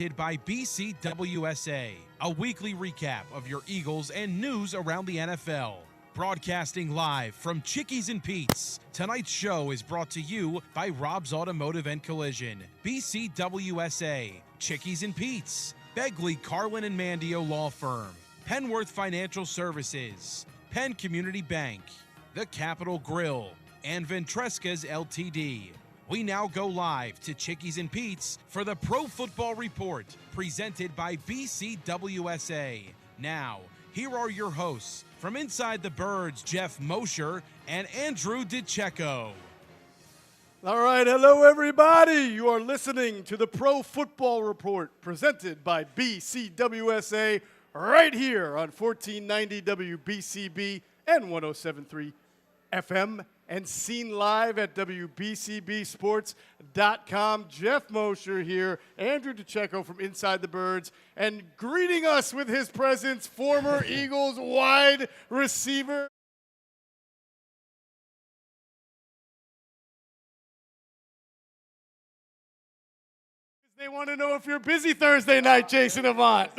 By BCWSA, a weekly recap of your Eagles and news around the NFL. Broadcasting live from Chickies and Pete's, tonight's show is brought to you by Rob's Automotive and Collision, BCWSA, Chickies and Pete's, Begley, Carlin and Mandio Law Firm, Penworth Financial Services, Penn Community Bank, The Capitol Grill, and Ventresca's LTD. We now go live to Chickies and Pete's for the Pro Football Report, presented by BCWSA. Now, here are your hosts from Inside the Birds, Geoff Mosher and Andrew DiCecco. All right, hello everybody. You are listening to the Pro Football Report, presented by BCWSA, right here on 1490 WBCB and 107.3 FM. And seen live at WBCBsports.com. Geoff Mosher here, Andrew DiCecco from Inside the Birds, and greeting us with his presence, former Eagles wide receiver. They want to know if you're busy Thursday night, Jason Avant.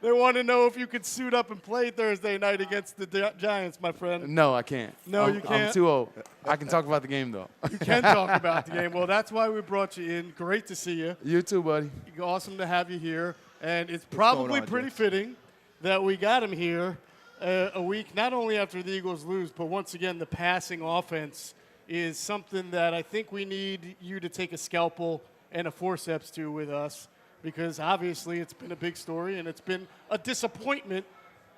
They want to know if you could suit up and play Thursday night against the Giants, my friend. No, I can't. No, you can't? I'm too old. I can talk about the game, though. You can talk about the game. Well, that's why we brought you in. Great to see you. You too, buddy. Awesome to have you here. And it's probably pretty fitting that we got him here a week, not only after the Eagles lose, but once again, the passing offense is something that I think we need you to take a scalpel and a forceps to with us, because obviously it's been a big story and it's been a disappointment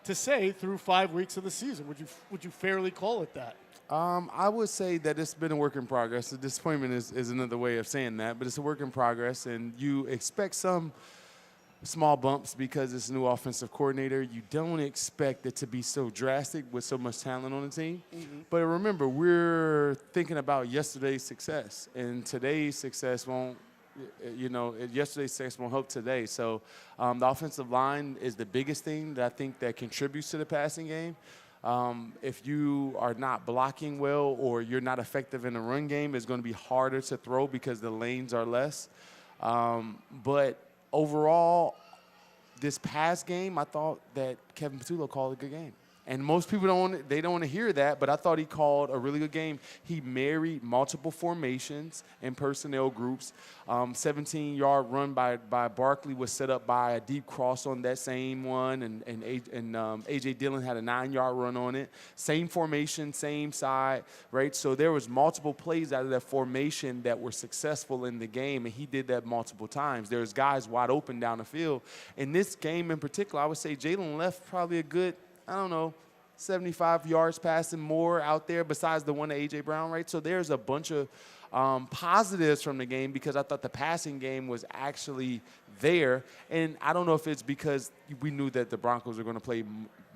to say through 5 weeks of the season. Would you fairly call it that? I would say that it's been a work in progress. The disappointment is another way of saying that, but it's a work in progress, and you expect some small bumps because it's a new offensive coordinator. You don't expect it to be so drastic with so much talent on the team. Mm-hmm. But remember, we're thinking about yesterday's success, and today's success won't, yesterday's success won't help today. So the offensive line is the biggest thing that I think that contributes to the passing game. If you are not blocking well or you're not effective in the run game, it's going to be harder to throw because the lanes are less. But overall, this past game, I thought that Kevin Patullo called a good game. And most people don't want to hear that, but I thought he called a really good game. He married multiple formations and personnel groups. 17-yard run by Barkley was set up by a deep cross on that same one, and A.J. Dillon had a 9-yard run on it. Same formation, same side, right? So there was multiple plays out of that formation that were successful in the game, and he did that multiple times. There's guys wide open down the field. In this game in particular, I would say Jalen left probably a good, 75 yards passing more out there besides the one to A.J. Brown, right? So there's a bunch of positives from the game because I thought the passing game was actually there. And I don't know if it's because we knew that the Broncos were going to play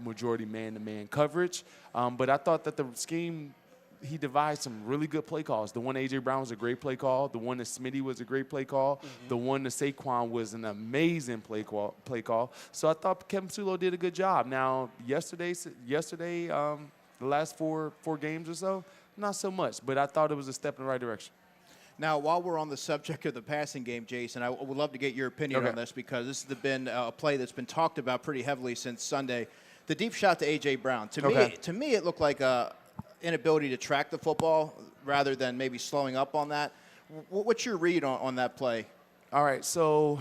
majority man-to-man coverage, but I thought that the scheme, he devised some really good play calls. The one to A.J. Brown was a great play call. The one to Smitty was a great play call. Mm-hmm. The one to Saquon was an amazing play call. So I thought Kevin Patullo did a good job. Now, yesterday, the last four games or so, not so much. But I thought it was a step in the right direction. Now, while we're on the subject of the passing game, Jason, I would love to get your opinion on this because this has been a play that's been talked about pretty heavily since Sunday. The deep shot to A.J. Brown. To me, it looked like a inability to track the football rather than maybe slowing up on that. What's your read on that play? All right, so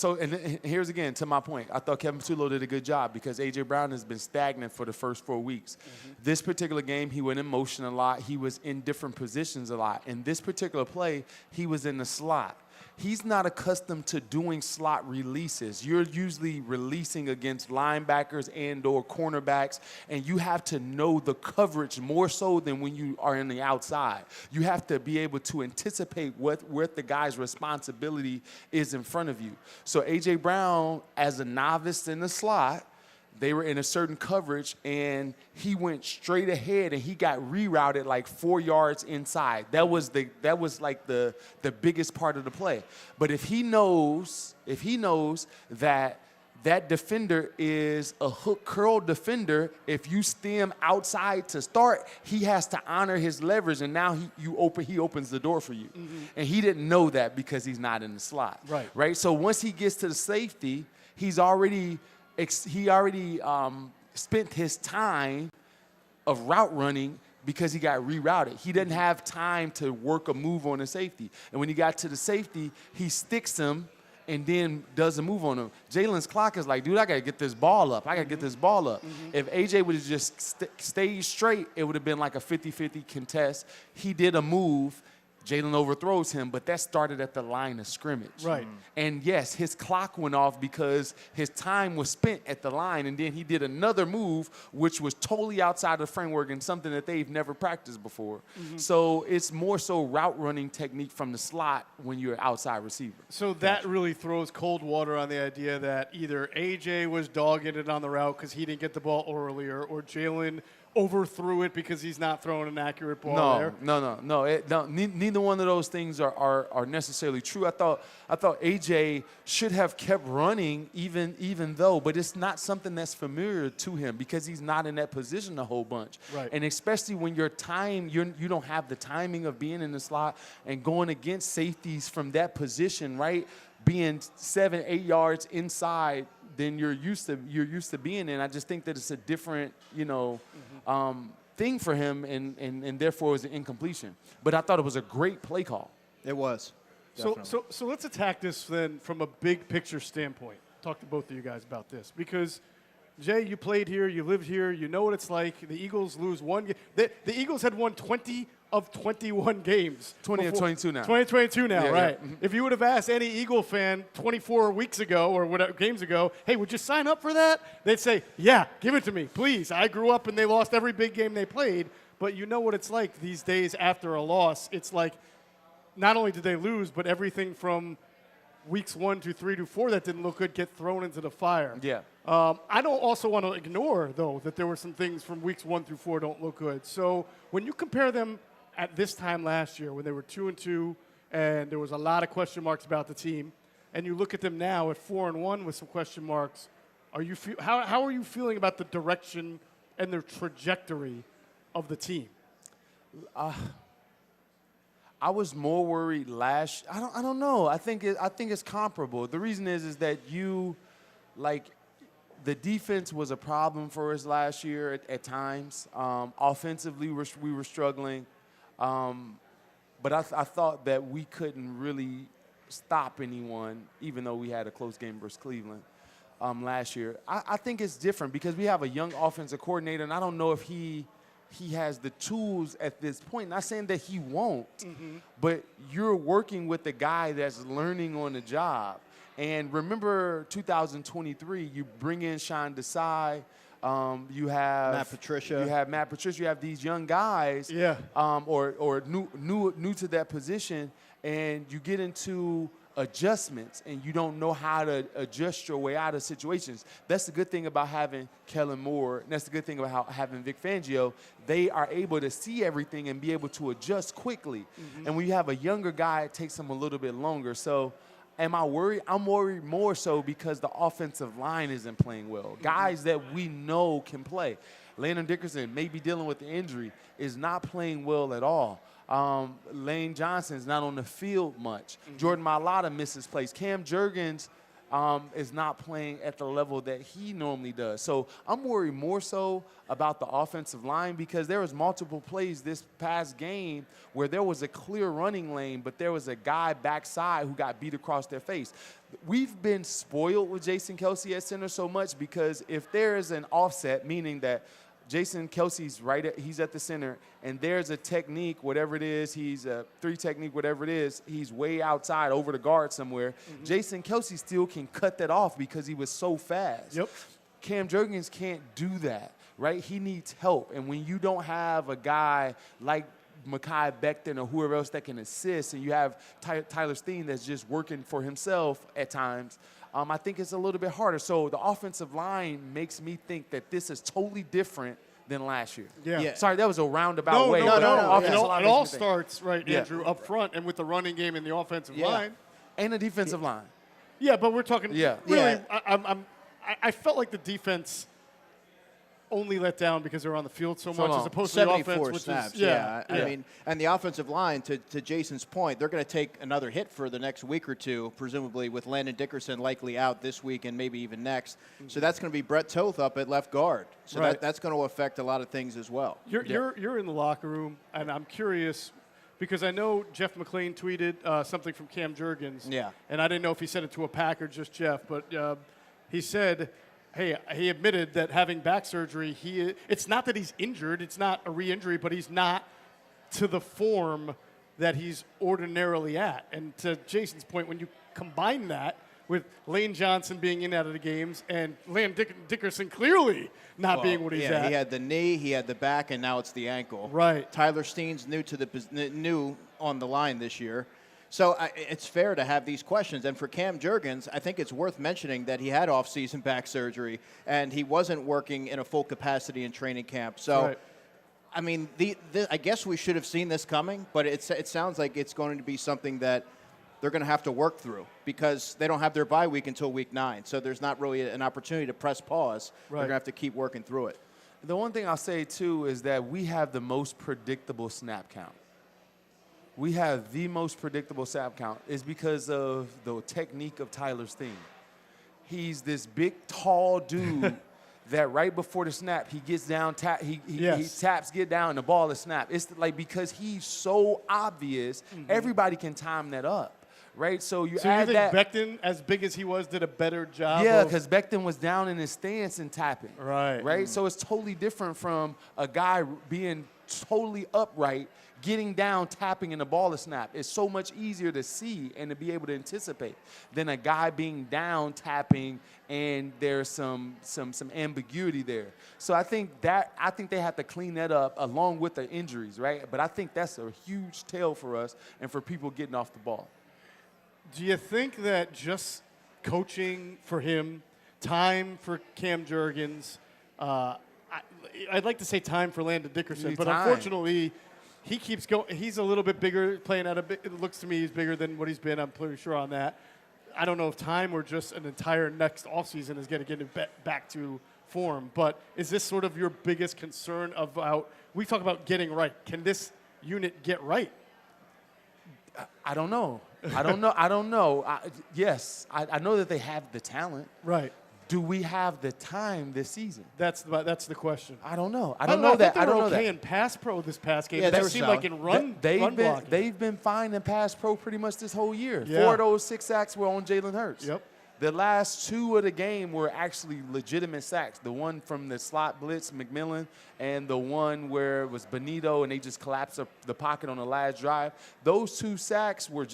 and here's again to my point. I thought Kevin Patullo did a good job because A.J. Brown has been stagnant for the first 4 weeks. Mm-hmm. This particular game, he went in motion a lot. He was in different positions a lot. In this particular play, he was in the slot. He's not accustomed to doing slot releases. You're usually releasing against linebackers and or cornerbacks, and you have to know the coverage more so than when you are in the outside. You have to be able to anticipate what the guy's responsibility is in front of you. So A.J. Brown, as a novice in the slot, they were in a certain coverage, and he went straight ahead, and he got rerouted like 4 yards inside. That was like the biggest part of the play. But if he knows that that defender is a hook curl defender. If you stem outside to start, he has to honor his leverage, and now he opens the door for you. And he didn't know that because he's not in the slot. Right. So once he gets to the safety, he already spent his time of route running because he got rerouted. He didn't have time to work a move on the safety. And when he got to the safety, he sticks him and then does a move on him. Jalen's clock is like, dude, I got to get this ball up. If AJ would have just stayed straight, it would have been like a 50-50 contest. He did a move. Jalen overthrows him, but that started at the line of scrimmage. Right. And yes, his clock went off because his time was spent at the line, and then he did another move, which was totally outside the framework and something that they've never practiced before. So it's more so route running technique from the slot when you're an outside receiver. So that really throws cold water on the idea that either AJ was dogging it on the route because he didn't get the ball earlier, or Jalen overthrew it because he's not throwing an accurate ball there. No. Neither one of those things are necessarily true. I thought AJ should have kept running even though, but it's not something that's familiar to him because he's not in that position a whole bunch. Right. And especially when you don't have the timing of being in the slot and going against safeties from that position, right? Being 7-8 yards inside than you're used to being in. I just think that it's a different, thing for him, and therefore it was an incompletion. But I thought it was a great play call. It was. So let's attack this then from a big picture standpoint. Talk to both of you guys about this because, Jay, you played here, you lived here, you know what it's like. The Eagles lose one game. The Eagles had won 20 of 21 games. 20 of 22 now. 2022 now, yeah, right. Yeah. If you would have asked any Eagle fan 24 weeks ago or whatever games ago, hey, would you sign up for that? They'd say, yeah, give it to me, please. I grew up and they lost every big game they played. But you know what it's like these days after a loss. It's like not only did they lose, but everything from weeks 1 to 3 to 4 that didn't look good get thrown into the fire. Yeah. I don't also want to ignore, though, that there were some things from weeks 1 through 4 don't look good. So when you compare them at this time last year when they were 2-2 and there was a lot of question marks about the team, and you look at them now at 4-1 with some question marks, how are you feeling about the direction and the trajectory of the team? I was more worried last. I don't know. I think it's comparable. The reason is that the defense was a problem for us last year at times. Offensively, we were struggling, but I thought that we couldn't really stop anyone, even though we had a close game versus Cleveland last year. I think it's different because we have a young offensive coordinator, and I don't know if he has the tools at this point. Not saying that he won't, but you're working with a guy that's learning on the job. And remember 2023, you bring in Sean Desai, you have Matt Patricia. You have these young guys, or new to that position, and you get into adjustments, and you don't know how to adjust your way out of situations. That's the good thing about having Kellen Moore, and that's the good thing about having Vic Fangio. They are able to see everything and be able to adjust quickly. And when you have a younger guy, it takes them a little bit longer. So am I worried? I'm worried more so because the offensive line isn't playing well. Guys that we know can play. Landon Dickerson may be dealing with the injury, is not playing well at all. Lane Johnson's not on the field much. Jordan Mailata misses plays. Cam Jurgens is not playing at the level that he normally does. So I'm worried more so about the offensive line because there was multiple plays this past game where there was a clear running lane, but there was a guy backside who got beat across their face. We've been spoiled with Jason Kelce at center so much because if there is an offset, meaning that Jason Kelce's he's at the center, and there's a technique, whatever it is, he's a 3 technique, whatever it is, he's way outside over the guard somewhere. Jason Kelce still can cut that off because he was so fast. Yep. Cam Jurgens can't do that, right? He needs help. And when you don't have a guy like Mekhi Becton or whoever else that can assist, and you have Tyler Steen that's just working for himself at times, I think it's a little bit harder. So the offensive line makes me think that this is totally different than last year. Yeah. Sorry, that was a roundabout way. No. It all starts, right, Andrew, up front and with the running game and the offensive line. And the defensive line. Yeah, but we're talking really, I felt like the defense only let down because they were on the field so much, as opposed to the offense, which snaps, is yeah. I mean, and the offensive line, to Jason's point, they're going to take another hit for the next week or two, presumably with Landon Dickerson likely out this week and maybe even next. So that's going to be Brett Toth up at left guard. So that's going to affect a lot of things as well. You're in the locker room, and I'm curious because I know Jeff McClain tweeted something from Cam Jurgens. Yeah. And I didn't know if he said it to a Pack or just Jeff, but he said, hey, he admitted that having back surgery, it's not that he's injured, it's not a re-injury, but he's not to the form that he's ordinarily at. And to Jason's point, when you combine that with Lane Johnson being in out of the games and Landon Dickerson clearly not being what he's at. He had the knee, he had the back, and now it's the ankle. Right. Tyler Steen's new on the line this year. So it's fair to have these questions. And for Cam Jurgens, I think it's worth mentioning that he had off-season back surgery, and he wasn't working in a full capacity in training camp. So, I mean, I guess we should have seen this coming, but it sounds like it's going to be something that they're going to have to work through because they don't have their bye week until week 9. So there's not really an opportunity to press pause. They're going to have to keep working through it. The one thing I'll say, too, is that we have the most predictable snap count. We have the most predictable snap count is because of the technique of Tyler Steen. He's this big, tall dude that right before the snap, he gets down, he taps, get down, and the ball is snapped. It's like because he's so obvious, everybody can time that up, right? So you add that. So you think Becton, as big as he was, did a better job? Yeah, because Becton was down in his stance and tapping. Right. So it's totally different from a guy being totally upright, getting down, tapping, and the ball is snapped. It's so much easier to see and to be able to anticipate than a guy being down, tapping, and there's some ambiguity there. So I think they have to clean that up along with the injuries, right? But I think that's a huge tell for us and for people getting off the ball. Do you think that just coaching for him, time for Cam Jurgens, I'd like to say time for Landon Dickerson, but unfortunately, he keeps going. He's a little bit bigger, playing at it looks to me he's bigger than what he's been. I'm pretty sure on that. I don't know if time or just an entire next offseason is going to get him back to form. But is this sort of your biggest concern about, we talk about getting right. Can this unit get right? I don't know. I don't know. Yes, I know that they have the talent. Right. Do we have the time this season? That's the question. I don't know. I don't know that. I don't know that. In pass pro this past game. Yeah, that seemed like in run blocking. They've been fine in pass pro pretty much this whole year. Yeah. 4 of those 6 sacks were on Jalen Hurts. Yep. The last 2 of the game were actually legitimate sacks. The one from the slot blitz, McMillan, and the one where it was Benito and they just collapsed up the pocket on the last drive. Those 2 sacks were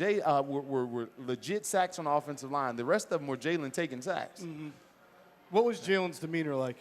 legit sacks on the offensive line. The rest of them were Jalen taking sacks. Mm-hmm. What was Jalen's demeanor like?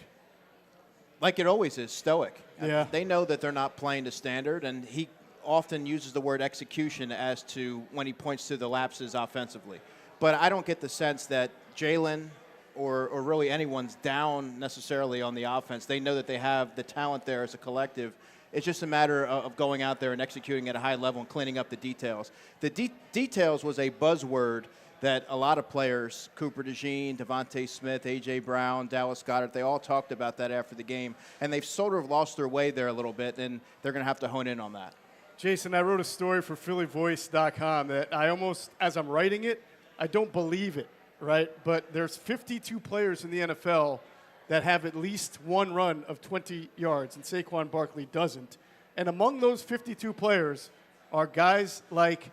Like it always is, stoic. Yeah. They know that they're not playing to standard, and he often uses the word execution as to when he points to the lapses offensively. But I don't get the sense that Jalen or really anyone's down necessarily on the offense. They know that they have the talent there as a collective. It's just a matter of going out there and executing at a high level and cleaning up the details. The details was a buzzword that a lot of players, Cooper DeJean, Devontae Smith, A.J. Brown, Dallas Goedert, they all talked about that after the game. And they've sort of lost their way there a little bit, and they're going to have to hone in on that. Jason, I wrote a story for PhillyVoice.com that I almost, as I'm writing it, I don't believe it, right? But there's 52 players in the NFL that have at least one run of 20 yards, and Saquon Barkley doesn't. And among those 52 players are guys like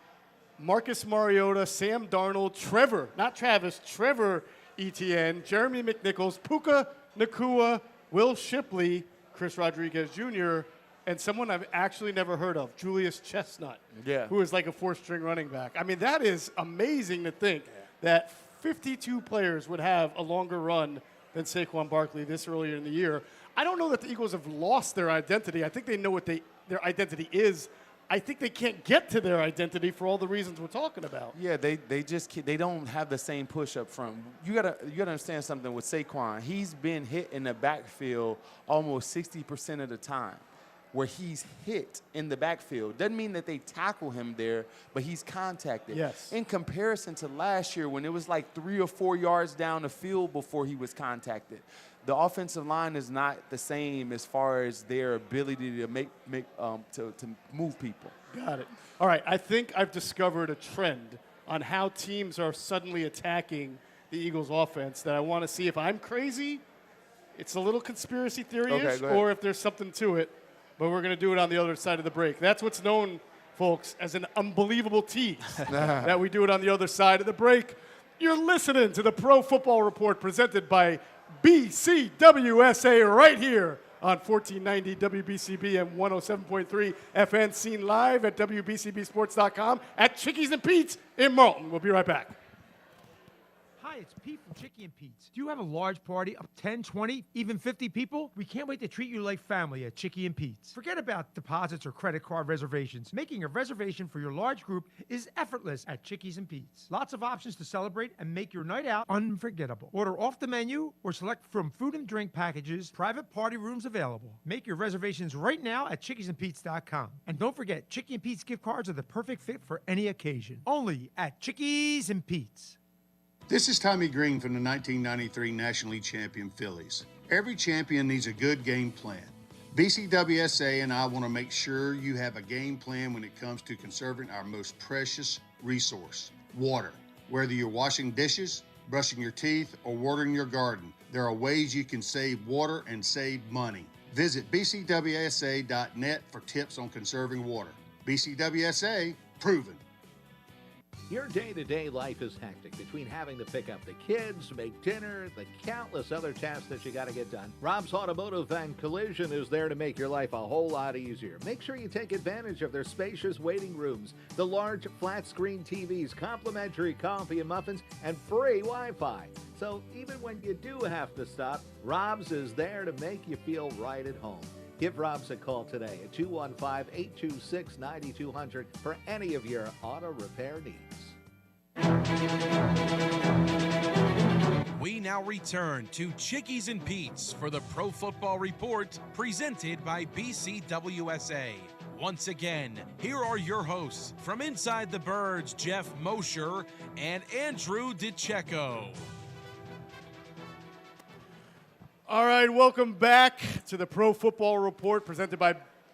Marcus Mariota, Sam Darnold, Trevor Etienne, Jeremy McNichols, Puka Nacua, Will Shipley, Chris Rodriguez Jr., and someone I've actually never heard of, Julius Chestnut, who is like a 4th-string running back. I mean, that is amazing to think that 52 players would have a longer run than Saquon Barkley this earlier in the year. I don't know that the Eagles have lost their identity. I think they know what their identity is. I think they can't get to their identity for all the reasons we're talking about. Yeah, they don't have the same push up front. You gotta understand something with Saquon. He's been hit in the backfield almost 60% of the time. where he's hit in the backfield. Doesn't mean that they tackle him there, but he's contacted. Yes. In comparison to last year when it was like 3 or 4 yards down the field before he was contacted. The offensive line is not the same as far as their ability to to move people. Got it. All right, I think I've discovered a trend on how teams are suddenly attacking the Eagles offense that I want to see if I'm crazy, it's a little conspiracy theory-ish, or if there's something to it. But we're going to do it on the other side of the break. That's what's known, folks, as an unbelievable tease, that we do it on the other side of the break. You're listening to the Pro Football Report presented by BCWSA right here on 1490 WBCB and 107.3 FN, seen live at WBCBsports.com at Chickies and Pete's in Marlton. We'll be right back. Hi, it's Pete from Chicky and Pete's. Do you have a large party of 10, 20, even 50 people? We can't wait to treat you like family at Chicky and Pete's. Forget about deposits or credit card reservations. Making a reservation for your large group is effortless at Chickies and Pete's. Lots of options to celebrate and make your night out unforgettable. Order off the menu or select from food and drink packages, private party rooms available. Make your reservations right now at chickiesandpete's.com. And don't forget, Chicky and Pete's gift cards are the perfect fit for any occasion. Only at Chickies and Pete's. This is Tommy Green from the 1993 National League champion Phillies. Every champion needs a good game plan. BCWSA and I want to make sure you have a game plan when it comes to conserving our most precious resource, water. Whether you're washing dishes, brushing your teeth, or watering your garden, there are ways you can save water and save money. Visit bcwsa.net for tips on conserving water. BCWSA, proven. Your day-to-day life is hectic between having to pick up the kids, make dinner, the countless other tasks that you got to get done. Rob's Automotive and Collision is there to make your life a whole lot easier. Make sure you take advantage of their spacious waiting rooms, the large flat-screen TVs, complimentary coffee and muffins, and free Wi-Fi. So even when you do have to stop, Rob's is there to make you feel right at home. Give Rob's a call today at 215-826-9200 for any of your auto repair needs. We now return to Chickies and Pete's for the Pro Football Report presented by BCWSA. Once again, here are your hosts from Inside the Birds, Geoff Mosher and Andrew DiCecco. All right, welcome back to the Pro Football Report presented by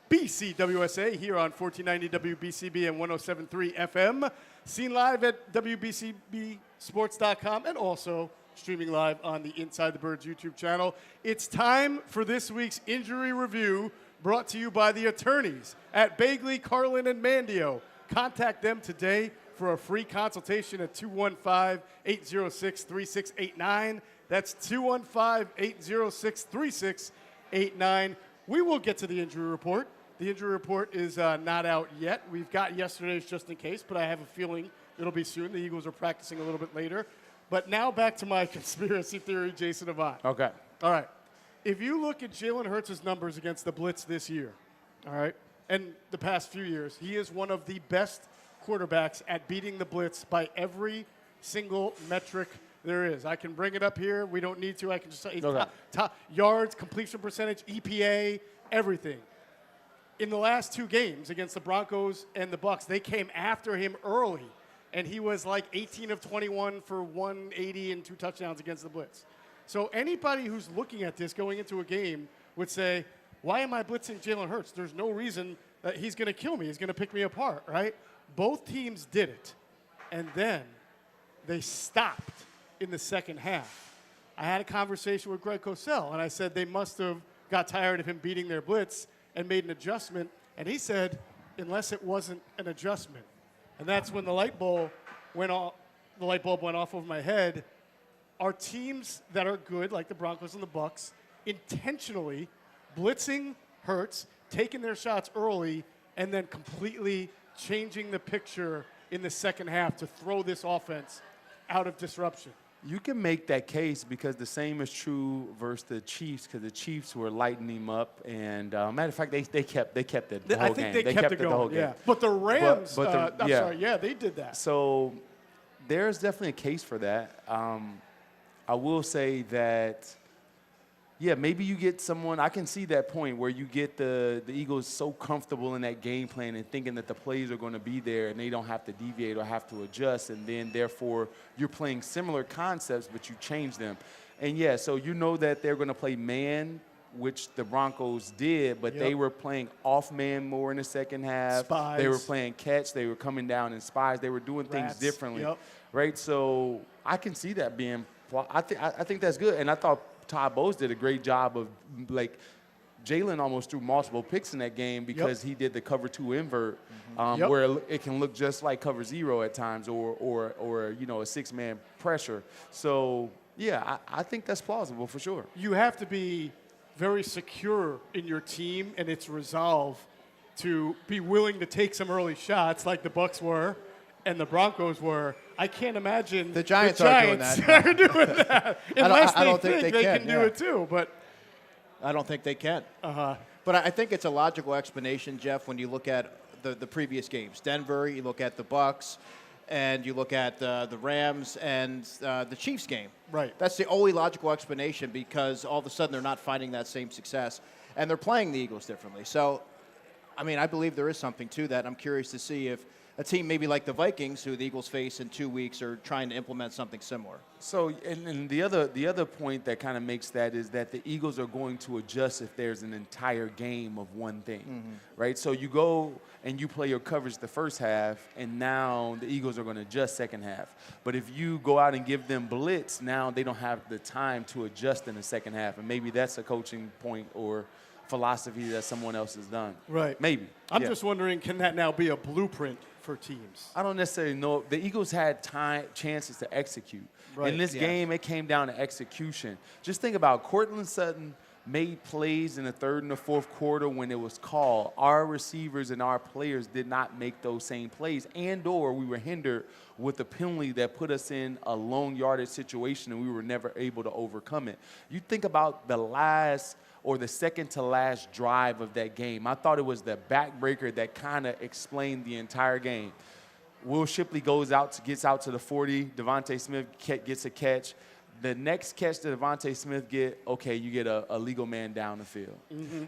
BCWSA here on 1490 WBCB and 107.3 FM. Seen live at WBCBsports.com and also streaming live on the Inside the Birds YouTube channel. It's time for this week's injury review brought to you by the attorneys at Bagley, Carlin, and Mandio. Contact them today for a free consultation at 215-806-3689. That's 215-806-3689. We will get to the injury report. The injury report is not out yet. We've got yesterday's just in case, but I have a feeling it'll be soon. The Eagles are practicing a little bit later. But now back to my conspiracy theory, Jason Avant. Okay. All right. If you look at Jalen Hurts' numbers against the blitz this year, all right, and the past few years, he is one of the best quarterbacks at beating the blitz by every single metric there is. I can bring it up here. We don't need to. I can just say top yards, completion percentage, EPA, everything. In the last two games against the Broncos and the Bucs, they came after him early, and he was like 18 of 21 for 180 and 2 touchdowns against the blitz. So anybody who's looking at this going into a game would say, why am I blitzing Jalen Hurts? There's no reason that he's going to kill me. He's going to pick me apart, right? Both teams did it, and then they stopped in the second half. I had a conversation with Greg Cosell, and I said they must have got tired of him beating their blitz and made an adjustment. And he said, unless it wasn't an adjustment. And that's when the light bulb went off. The light bulb went off over my head. Are teams that are good, like the Broncos and the Bucs, intentionally blitzing Hurts, taking their shots early, and then completely changing the picture in the second half to throw this offense out of disruption? You can make that case because the same is true versus the Chiefs because the Chiefs were lighting him up. And matter of fact, they kept it the whole game. I think they kept it going, yeah. But the Rams, they did that. So there's definitely a case for that. I will say that yeah, maybe you get someone. I can see that point where you get the Eagles so comfortable in that game plan and thinking that the plays are going to be there and they don't have to deviate or have to adjust, and then therefore you're playing similar concepts but you change them. And yeah, so you know that they're going to play man, which the Broncos did, but they were playing off man more in the second half. Spies. They were playing catch. They were coming down in spies. They were doing things differently, right? So I can see that being. I think that's good, and I thought Todd Bowles did a great job of, like, Jalen almost threw multiple picks in that game because he did the cover 2 invert, where it can look just like cover 0 at times, or you know, a 6-man pressure. So yeah, I think that's plausible for sure. You have to be very secure in your team and its resolve to be willing to take some early shots like the Bucs were and the Broncos were. I can't imagine the Giants are doing that. Are doing that. Unless I don't think they can do it too. But I don't think they can. But I think it's a logical explanation, Jeff, when you look at the previous games. Denver, you look at the Bucs, and you look at the Rams and the Chiefs game. Right. That's the only logical explanation, because all of a sudden they're not finding that same success, and they're playing the Eagles differently. So, I mean, I believe there is something to that. I'm curious to see if a team maybe like the Vikings, who the Eagles face in 2 weeks, are trying to implement something similar. So, and the other point that kind of makes that is that the Eagles are going to adjust if there's an entire game of one thing, right? So you go and you play your coverage the first half, and now the Eagles are going to adjust second half. But if you go out and give them blitz, now they don't have the time to adjust in the second half, and maybe that's a coaching point or philosophy that someone else has done. Right. Maybe. I'm just wondering, can that now be a blueprint for teams? I don't necessarily know. The Eagles had chances to execute. Right. In this game, it came down to execution. Just think about Courtland Sutton made plays in the third and the fourth quarter when it was called. Our receivers and our players did not make those same plays, and/or we were hindered with a penalty that put us in a long yardage situation, and we were never able to overcome it. You think about the last or the second to last drive of that game. I thought it was the backbreaker that kind of explained the entire game. Will Shipley gets out to the 40. Devontae Smith gets a catch. The next catch that Devontae Smith you get a legal man down the field.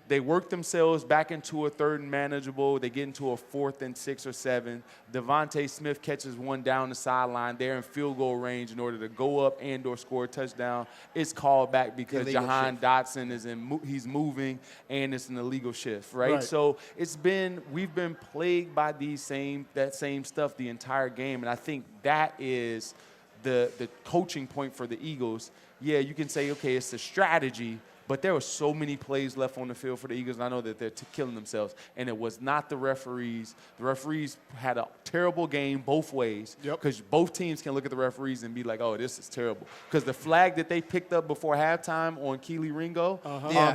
They work themselves back into a third and manageable. They get into a 4th and 6 or 7. Devontae Smith catches one down the sideline. They're in field goal range in order to go up and/or score a touchdown. It's called back because Jahan Dotson he's moving, and it's an illegal shift, right? So we've been plagued by that same stuff the entire game, and I think that is the coaching point for the Eagles. Yeah, you can say, okay, it's a strategy, but there were so many plays left on the field for the Eagles, and I know that they're killing themselves, and it was not the referees. The referees had a terrible game both ways, because both teams can look at the referees and be like, oh, this is terrible. Because the flag that they picked up before halftime on Keely Ringo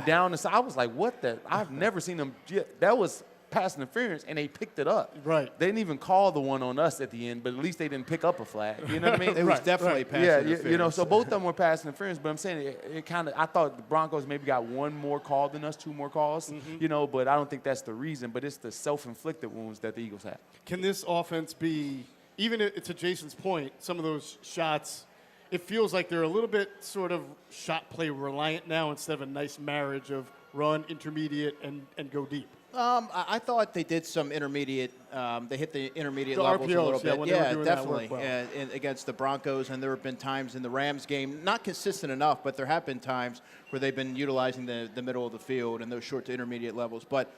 down the side, I was like, what the? I've never seen them. That was pass interference, and they picked it up. Right. They didn't even call the one on us at the end, but at least they didn't pick up a flag. You know what I mean? It was definitely pass interference. You know, so both of them were pass interference, but I'm saying it kind of, I thought the Broncos maybe got one more call than us, 2 more calls, you know, but I don't think that's the reason, but it's the self-inflicted wounds that the Eagles have. Can this offense be, even to Jason's point, some of those shots, it feels like they're a little bit sort of shot play reliant now instead of a nice marriage of run, intermediate, and go deep? I thought they did some intermediate. They hit the intermediate levels RPOs, a little bit. when they were doing definitely. that work well. Against the Broncos, and there have been times in the Rams game, not consistent enough, but there have been times where they've been utilizing the middle of the field and those short to intermediate levels. But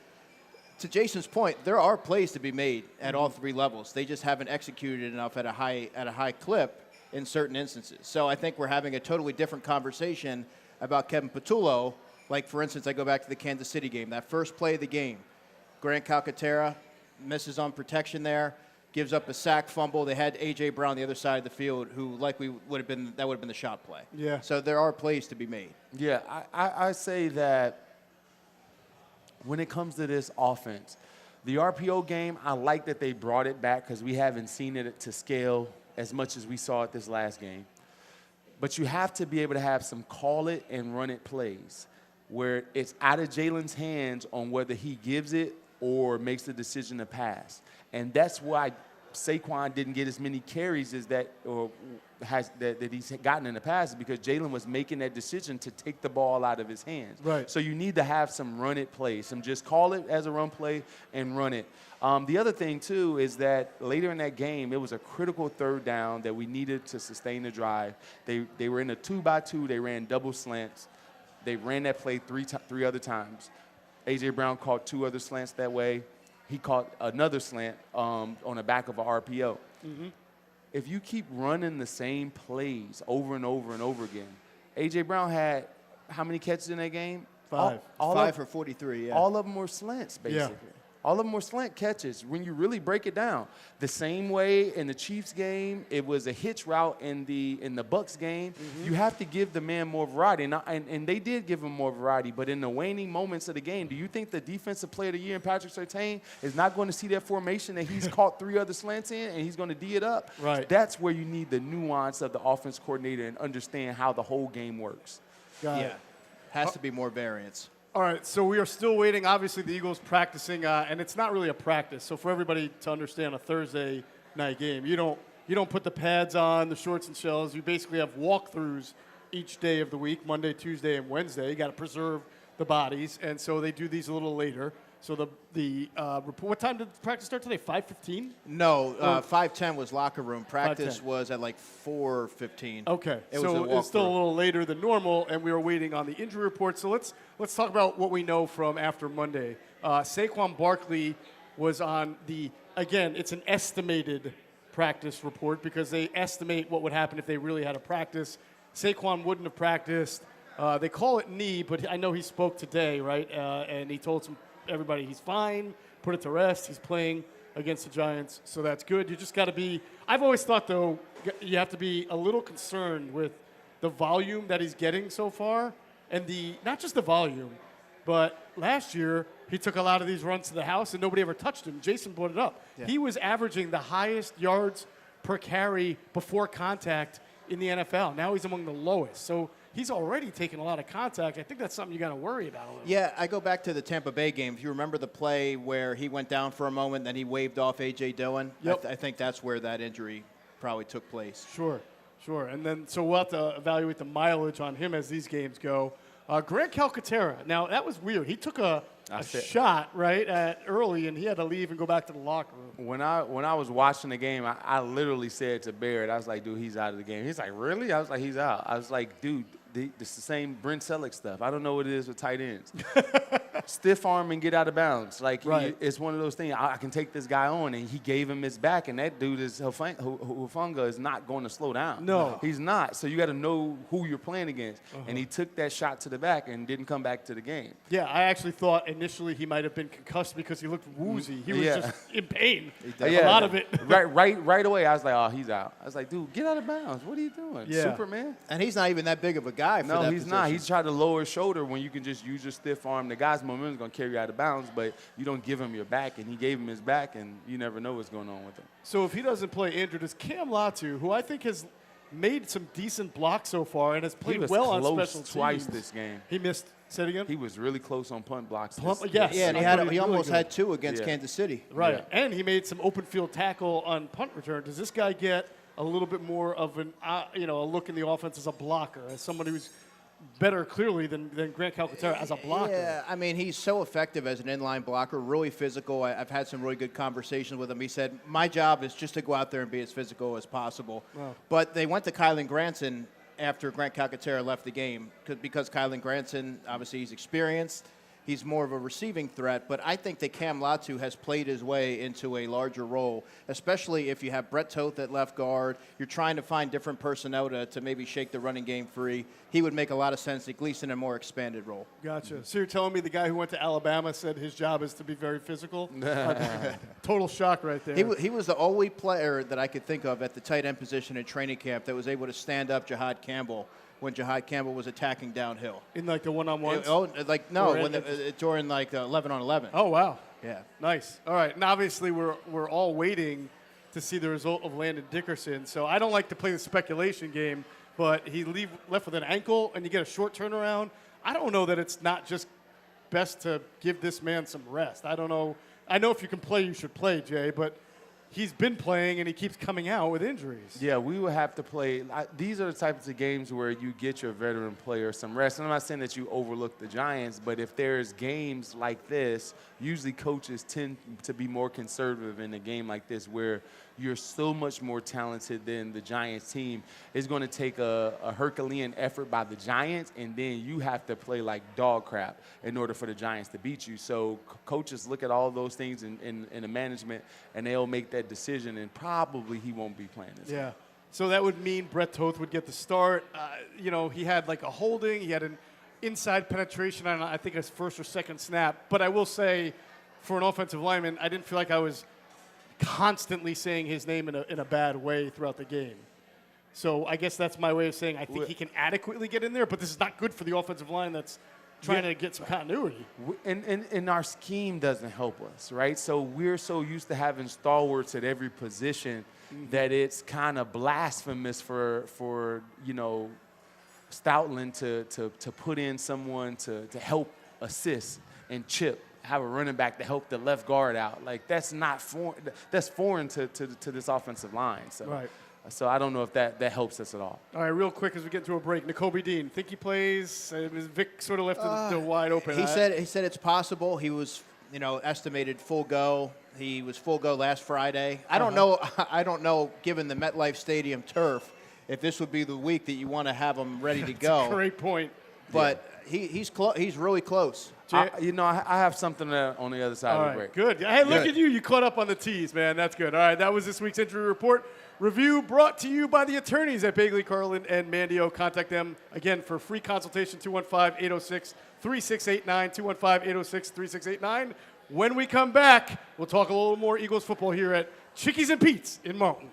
to Jason's point, there are plays to be made at all 3 levels. They just haven't executed enough at a high clip in certain instances. So I think we're having a totally different conversation about Kevin Patullo. Like, for instance, I go back to the Kansas City game. That first play of the game, Grant Calcaterra misses on protection there, gives up a sack fumble. They had A.J. Brown on the other side of the field, who likely would have been the shot play. Yeah. So there are plays to be made. Yeah, I say that when it comes to this offense, the RPO game, I like that they brought it back because we haven't seen it to scale as much as we saw it this last game. But you have to be able to have some call it and run it plays where it's out of Jalen's hands on whether he gives it or makes the decision to pass. And that's why Saquon didn't get as many carries as that he's gotten in the past is because Jalen was making that decision to take the ball out of his hands. Right. So you need to have some run it plays, some just call it as a run play and run it. The other thing, too, is that later in that game, it was a critical third down that we needed to sustain the drive. They were in a 2-by-2. They ran double slants. They ran that play three other times. A.J. Brown caught 2 other slants that way. He caught another slant on the back of a RPO. Mm-hmm. If you keep running the same plays over and over and over again, A.J. Brown had how many catches in that game? 5. All 5 for 43, yeah. All of them were slants, basically. Yeah. All of them were slant catches when you really break it down. The same way in the Chiefs game, it was a hitch route in the Bucs game. Mm-hmm. You have to give the man more variety, and they did give him more variety. But in the waning moments of the game, do you think the defensive player of the year in Patrick Surtain is not going to see that formation that he's caught 3 other slants in, and he's going to D it up? Right. That's where you need the nuance of the offense coordinator and understand how the whole game works. Got it. Has to be more variance. All right, so we are still waiting. Obviously, the Eagles practicing, and it's not really a practice. So for everybody to understand a Thursday night game, you don't put the pads on, the shorts and shells. You basically have walkthroughs each day of the week, Monday, Tuesday, and Wednesday. You got to preserve the bodies, and so they do these a little later. So the report. What time did practice start today? 5:15? No, 5:10 was locker room. Practice was at like 4:15. Okay, It so was it's still a little later than normal, and we were waiting on the injury report. So let's talk about what we know from after Monday. Saquon Barkley was on again, it's an estimated practice report because they estimate what would happen if they really had a practice. Saquon wouldn't have practiced. They call it knee, but I know he spoke today, right? And he told everybody he's fine, put it to rest. He's playing against the Giants, so that's good. You just got to be – I've always thought, though, you have to be a little concerned with the volume that he's getting so far and not just the volume, but last year he took a lot of these runs to the house and nobody ever touched him. Jason brought it up. Yeah. He was averaging the highest yards per carry before contact in the NFL. Now he's among the lowest. So – he's already taken a lot of contact. I think that's something you got to worry about a little. Yeah, I go back to the Tampa Bay game. If you remember the play where he went down for a moment, then he waved off A.J. Dillon, yep. I think that's where that injury probably took place. Sure. And then, so we'll have to evaluate the mileage on him as these games go. Grant Calcaterra. Now, that was weird. He took a shot, right, early, and he had to leave and go back to the locker room. When I was watching the game, I literally said to Barrett, I was like, dude, he's out of the game. He's like, really? I was like, he's out. I was like, dude, it's the same Brent Selleck stuff. I don't know what it is with tight ends. Stiff arm and get out of bounds. Like, right. It's one of those things. I can take this guy on, and he gave him his back, and that dude Hufanga is not going to slow down. No. He's not. So you got to know who you're playing against. And he took that shot to the back and didn't come back to the game. Yeah, I actually thought initially he might have been concussed because he looked woozy. He was just in pain. A lot of it. right away, I was like, oh, he's out. I was like, dude, get out of bounds. What are you doing? Yeah. Superman? And he's not even that big of a guy for that No, he's position. not. He's tried to lower his shoulder when you can just use your stiff arm. The guy's momentum is going to carry you out of bounds, but you don't give him your back, and he gave him his back, and you never know what's going on with him. So if he doesn't play injured, is Cam Latu, who I think has made some decent blocks so far and has played well on special teams. Twice this game. He missed. Say it again. He was really close on punt blocks. Yes. Yeah, and he almost had 2 against Kansas City. Right, Yeah. and he made some open field tackle on punt return. Does this guy get a little bit more of a look in the offense as a blocker, as somebody who's better clearly than Grant Calcaterra as a blocker? Yeah, I mean, he's so effective as an inline blocker, really physical. I've had some really good conversations with him. He said, my job is just to go out there and be as physical as possible. Wow. But they went to Kylan Granson after Grant Calcaterra left the game because Kylan Granson, obviously he's experienced. He's more of a receiving threat, but I think that Cam Latu has played his way into a larger role, especially if you have Brett Toth at left guard. You're trying to find different personnel to maybe shake the running game free. He would make a lot of sense, at least in a more expanded role. Gotcha. So you're telling me the guy who went to Alabama said his job is to be very physical? Total shock right there. He was the only player that I could think of at the tight end position in training camp that was able to stand up Jahad Campbell when Jahad Campbell was attacking downhill. In like the one-on-ones? During like 11-on-11. Oh, wow. Yeah. Nice. All right. And obviously we're all waiting to see the result of Landon Dickerson. So I don't like to play the speculation game, but he left with an ankle and you get a short turnaround. I don't know that it's not just best to give this man some rest. I don't know. I know if you can play, you should play, Jay, but he's been playing and he keeps coming out with injuries. Yeah, we would have to play. These are the types of games where you get your veteran player some rest. And I'm not saying that you overlook the Giants, but if there's games like this, usually coaches tend to be more conservative in a game like this where you're so much more talented than the Giants team. It's going to take a Herculean effort by the Giants, and then you have to play like dog crap in order for the Giants to beat you. So coaches look at all those things in the management, and they'll make that decision, and probably he won't be playing this game. So that would mean Brett Toth would get the start. He had like a holding. He had an inside penetration on, I think, his first or second snap. But I will say, for an offensive lineman, I didn't feel like I was constantly saying his name in a bad way throughout the game. So I guess that's my way of saying I think he can adequately get in there, but this is not good for the offensive line that's trying to get some continuity. And our scheme doesn't help us, right? So we're so used to having stalwarts at every position that it's kind of blasphemous for Stoutland to put in someone to help assist and chip, have a running back to help the left guard out. Like, that's not foreign. That's foreign to this offensive line. So, right. So I don't know if that helps us at all. All right, real quick as we get into a break, Nakobe Dean, think he plays? Vic sort of left it wide open. He said it's possible. He was, estimated full go. He was full go last Friday. I don't know, given the MetLife Stadium turf, if this would be the week that you want to have him ready to go. That's a great point. But he's really close. I have something on the other side of the break. Good. Hey, look at you. You caught up on the teas, man. That's good. All right, that was this week's injury report. Review brought to you by the attorneys at Bagley, Carlin, and Mandio. Contact them, again, for free consultation, 215-806-3689, 215-806-3689. When we come back, we'll talk a little more Eagles football here at Chickies and Pete's in Mountain.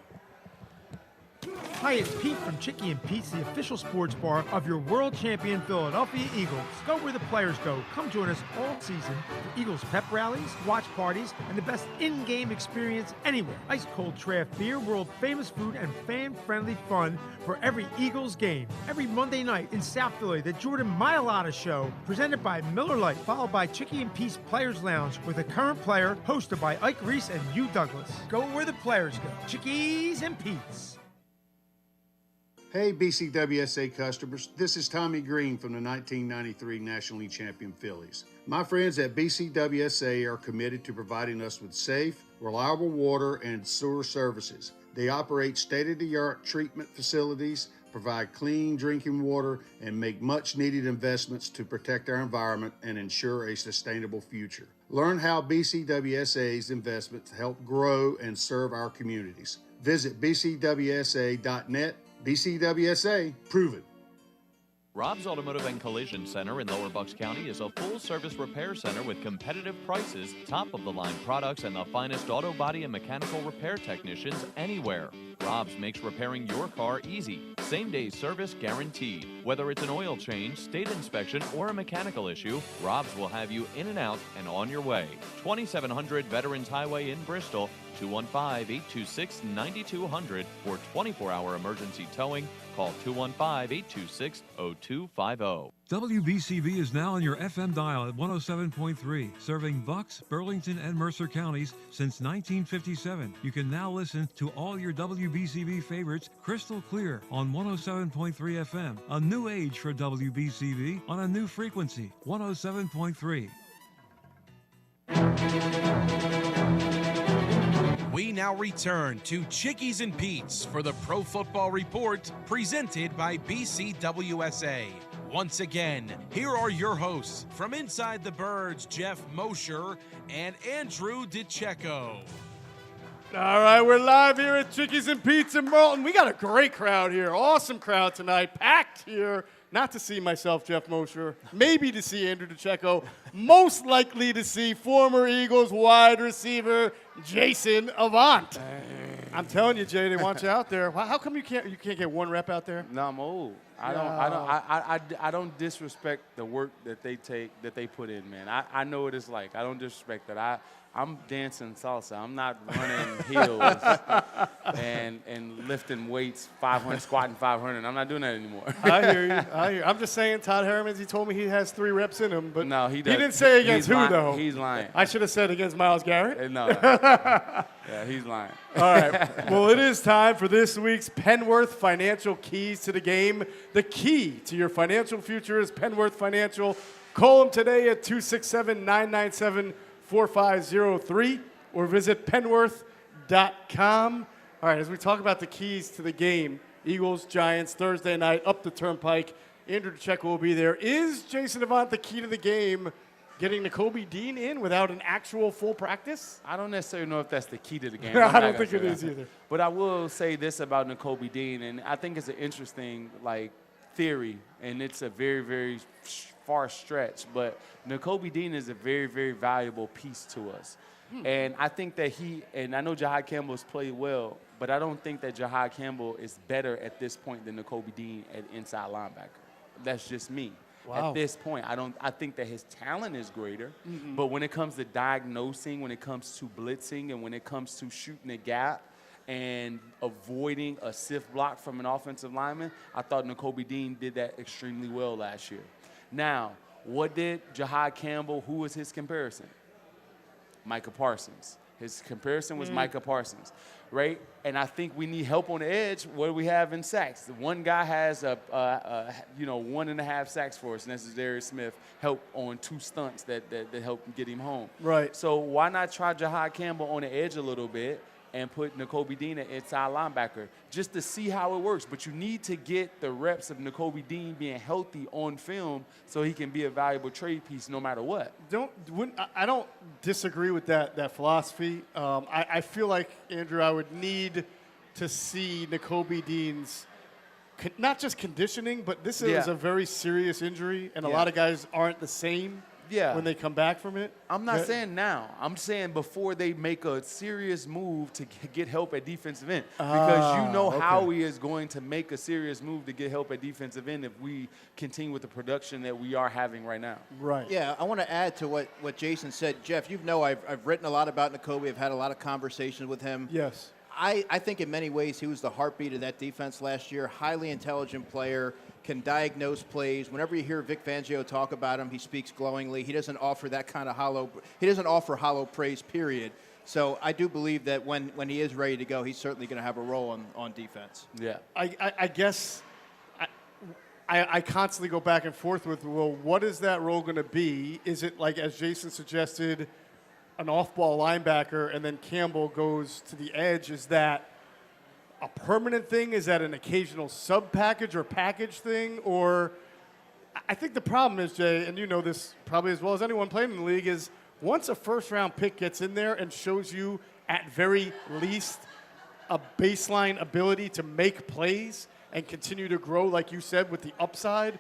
Hi, it's Pete from Chickie and Pete's, the official sports bar of your world champion Philadelphia Eagles. Go where the players go. Come join us all season for Eagles pep rallies, watch parties, and the best in-game experience anywhere. Ice cold draft beer, world famous food, and fan-friendly fun for every Eagles game. Every Monday night in South Philly, the Jordan Mailata Show, presented by Miller Lite, followed by Chickie and Pete's Players Lounge with a current player, hosted by Ike Reese and Hugh Douglas. Go where the players go. Chickies and Pete's. Hey, BCWSA customers, this is Tommy Green from the 1993 National League champion Phillies. My friends at BCWSA are committed to providing us with safe, reliable water and sewer services. They operate state-of-the-art treatment facilities, provide clean drinking water, and make much-needed investments to protect our environment and ensure a sustainable future. Learn how BCWSA's investments help grow and serve our communities. Visit bcwsa.net. BCWSA, proven. Rob's Automotive and Collision Center in Lower Bucks County is a full-service repair center with competitive prices, top-of-the-line products, and the finest auto body and mechanical repair technicians anywhere. Rob's makes repairing your car easy. Same-day service guaranteed. Whether it's an oil change, state inspection, or a mechanical issue, Rob's will have you in and out and on your way. 2700 Veterans Highway in Bristol, 215-826-9200 for 24-hour emergency towing. Call 215-826-0250. WBCB is now on your FM dial at 107.3, serving Bucks, Burlington, and Mercer counties since 1957. You can now listen to all your WBCB favorites crystal clear on 107.3 FM. A new age for WBCB on a new frequency, 107.3. We now return to Chickies and Pete's for the Pro Football Report presented by BCWSA. Once again, here are your hosts from Inside the Birds, Geoff Mosher and Andrew DiCecco. All right, we're live here at Chickies and Pete's in Marlton. We got a great crowd here, awesome crowd tonight, packed here. Not to see myself, Geoff Mosher, maybe to see Andrew DiCecco, most likely to see former Eagles wide receiver Jason Avant. I'm telling you, Jay, they want you out there. How come you can't get one rep out there? No, I'm old. I don't disrespect the work that they put in, man. I know what it's like. I don't disrespect that. I'm dancing salsa. I'm not running heels and lifting weights, 500, squatting 500. I'm not doing that anymore. I hear you. I'm just saying, Todd Harriman, he told me he has 3 reps in him, but no, he doesn't. He didn't say against who, though. He's lying. I should have said against Myles Garrett. No. Yeah, he's lying. All right. Well, it is time for this week's Penworth Financial Keys to the Game. The key to your financial future is Penworth Financial. Call them today at 267-997-4503 or visit penworth.com. All right, as we talk about the keys to the game, Eagles, Giants, Thursday night, up the Turnpike. Andrew DiCecco will be there. Is Jason Avant the key to the game, getting Nakobe Dean in without an actual full practice? I don't necessarily know if that's the key to the game. I don't think it is either. But I will say this about Nakobe Dean, and I think it's an interesting theory, and it's a very, very far stretch. But Nakobe Dean is a very, very valuable piece to us. And I think that and I know Jahad Campbell's played well, but I don't think that Jahad Campbell is better at this point than Nakobe Dean at inside linebacker. That's just me. Wow. At this point, I think that his talent is greater, but when it comes to diagnosing, when it comes to blitzing, and when it comes to shooting a gap and avoiding a stiff block from an offensive lineman, I thought Nakobe Dean did that extremely well last year. Now, what did Jahad Campbell, who was his comparison? Micah Parsons. His comparison was Micah Parsons, right? And I think we need help on the edge. What do we have in sacks? One guy has 1.5 sacks for us, and that's Darius Smith. Help on 2 stunts that helped get him home. Right. So why not try Jahad Campbell on the edge a little bit and put Nakobe Dean at inside linebacker just to see how it works? But you need to get the reps of Nakobe Dean being healthy on film so he can be a valuable trade piece no matter what. I don't disagree with that philosophy. I feel like, Andrew, I would need to see Nakobe Dean's not just conditioning, but this is a very serious injury, and a lot of guys aren't the same when they come back from it. I'm not saying now. I'm saying before they make a serious move to get help at defensive end. Because you know Howie is going to make a serious move to get help at defensive end if we continue with the production that we are having right now. Right. Yeah, I want to add to what Jason said. Jeff, you know I've written a lot about Nakobe. I've had a lot of conversations with him. Yes. I think in many ways he was the heartbeat of that defense last year. Highly intelligent player, can diagnose plays. Whenever you hear Vic Fangio talk about him, he speaks glowingly. He doesn't offer that kind of hollow praise, period. So I do believe that when he is ready to go, he's certainly going to have a role on defense. Yeah. I guess I constantly go back and forth with, well, what is that role going to be? Is it like, as Jason suggested, an off-ball linebacker, and then Campbell goes to the edge? Is that a permanent thing? Is that an occasional sub-package or package thing? Or I think the problem is, Jay, and you know this probably as well as anyone playing in the league, is once a first-round pick gets in there and shows you at very least a baseline ability to make plays and continue to grow, like you said, with the upside,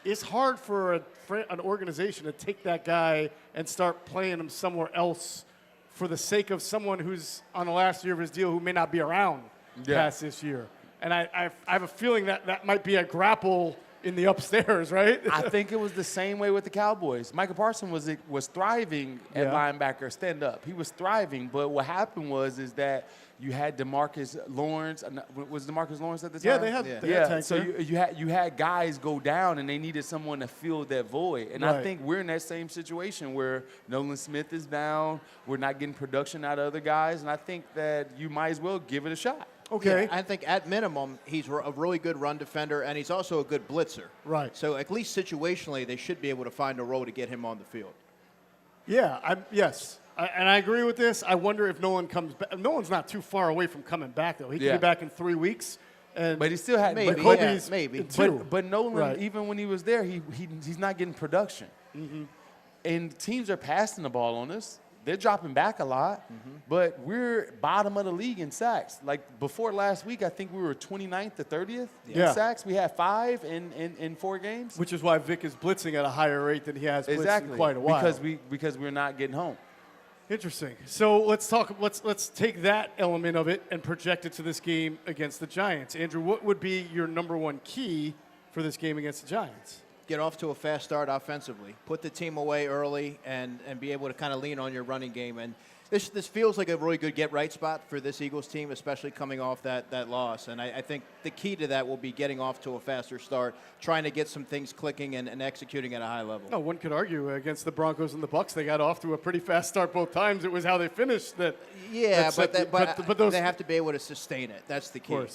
it's hard for an organization to take that guy and start playing him somewhere else for the sake of someone who's on the last year of his deal who may not be around past this year. And I have a feeling that might be a grapple in the upstairs, right? I think it was the same way with the Cowboys. Micah Parsons was thriving at linebacker, stand up. He was thriving, but what happened is that you had DeMarcus Lawrence. Was DeMarcus Lawrence at the time? Yeah, they had Tank so there. you had guys go down, and they needed someone to fill that void. And I think we're in that same situation where Nolan Smith is down. We're not getting production out of other guys, and I think that you might as well give it a shot. Okay. Yeah, I think at minimum, he's a really good run defender, and he's also a good blitzer. Right. So at least situationally, they should be able to find a role to get him on the field. Yeah, yes. And I agree with this. I wonder if Nolan comes back. Nolan's not too far away from coming back, though. He could be back in 3 weeks. But he still had maybe. But Nolan, even when he was there, he's not getting production. Mm-hmm. And teams are passing the ball on us. They're dropping back a lot, but we're bottom of the league in sacks. Like before last week, I think we were 29th to 30th in sacks. We had 5 in 4 games. Which is why Vic is blitzing at a higher rate than he has blitzed in quite a while. Because we're not getting home. Interesting. So let's take that element of it and project it to this game against the Giants. Andrew, what would be your number one key for this game against the Giants? get off to a fast start offensively, put the team away early, and be able to kind of lean on your running game. And this feels like a really good get-right spot for this Eagles team, especially coming off that loss. And I think the key to that will be getting off to a faster start, trying to get some things clicking and executing at a high level. No, one could argue against the Broncos and the Bucs, they got off to a pretty fast start both times. It was how they finished that. Yeah, but those, they have to be able to sustain it. That's the key.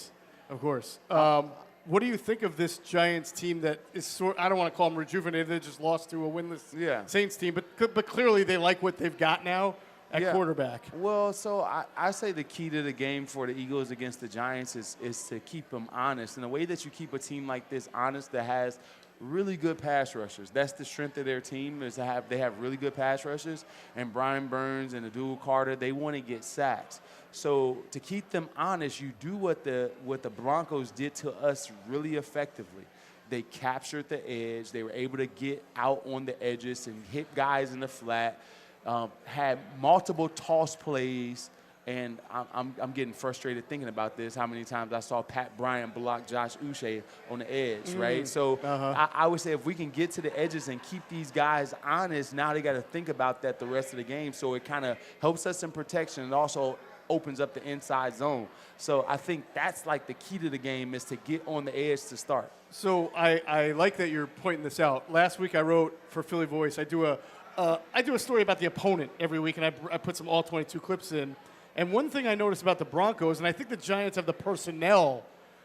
Of course. What do you think of this Giants team that is I don't want to call them rejuvenated. They just lost to a winless Saints team, but clearly they like what they've got now at quarterback. Well, so I say the key to the game for the Eagles against the Giants is to keep them honest. And the way that you keep a team like this honest that has really good pass rushers, that's the strength of their team, is they have really good pass rushers. And Brian Burns and Abdul Carter, they want to get sacks. So to keep them honest, you do what the Broncos did to us really effectively. They captured the edge. They were able to get out on the edges and hit guys in the flat. Had multiple toss plays, and I'm getting frustrated thinking about this, how many times I saw Pat Bryant block Josh Uche on the edge, right? So I would say if we can get to the edges and keep these guys honest, now they got to think about that the rest of the game. So it kind of helps us in protection and also opens up the inside zone. So I think that's like the key to the game, is to get on the edge to start. So I like that you're pointing this out. Last week I wrote for Philly Voice, I do a story about the opponent every week, and I put some all-22 clips in. And one thing I noticed about the Broncos, and I think the Giants have the personnel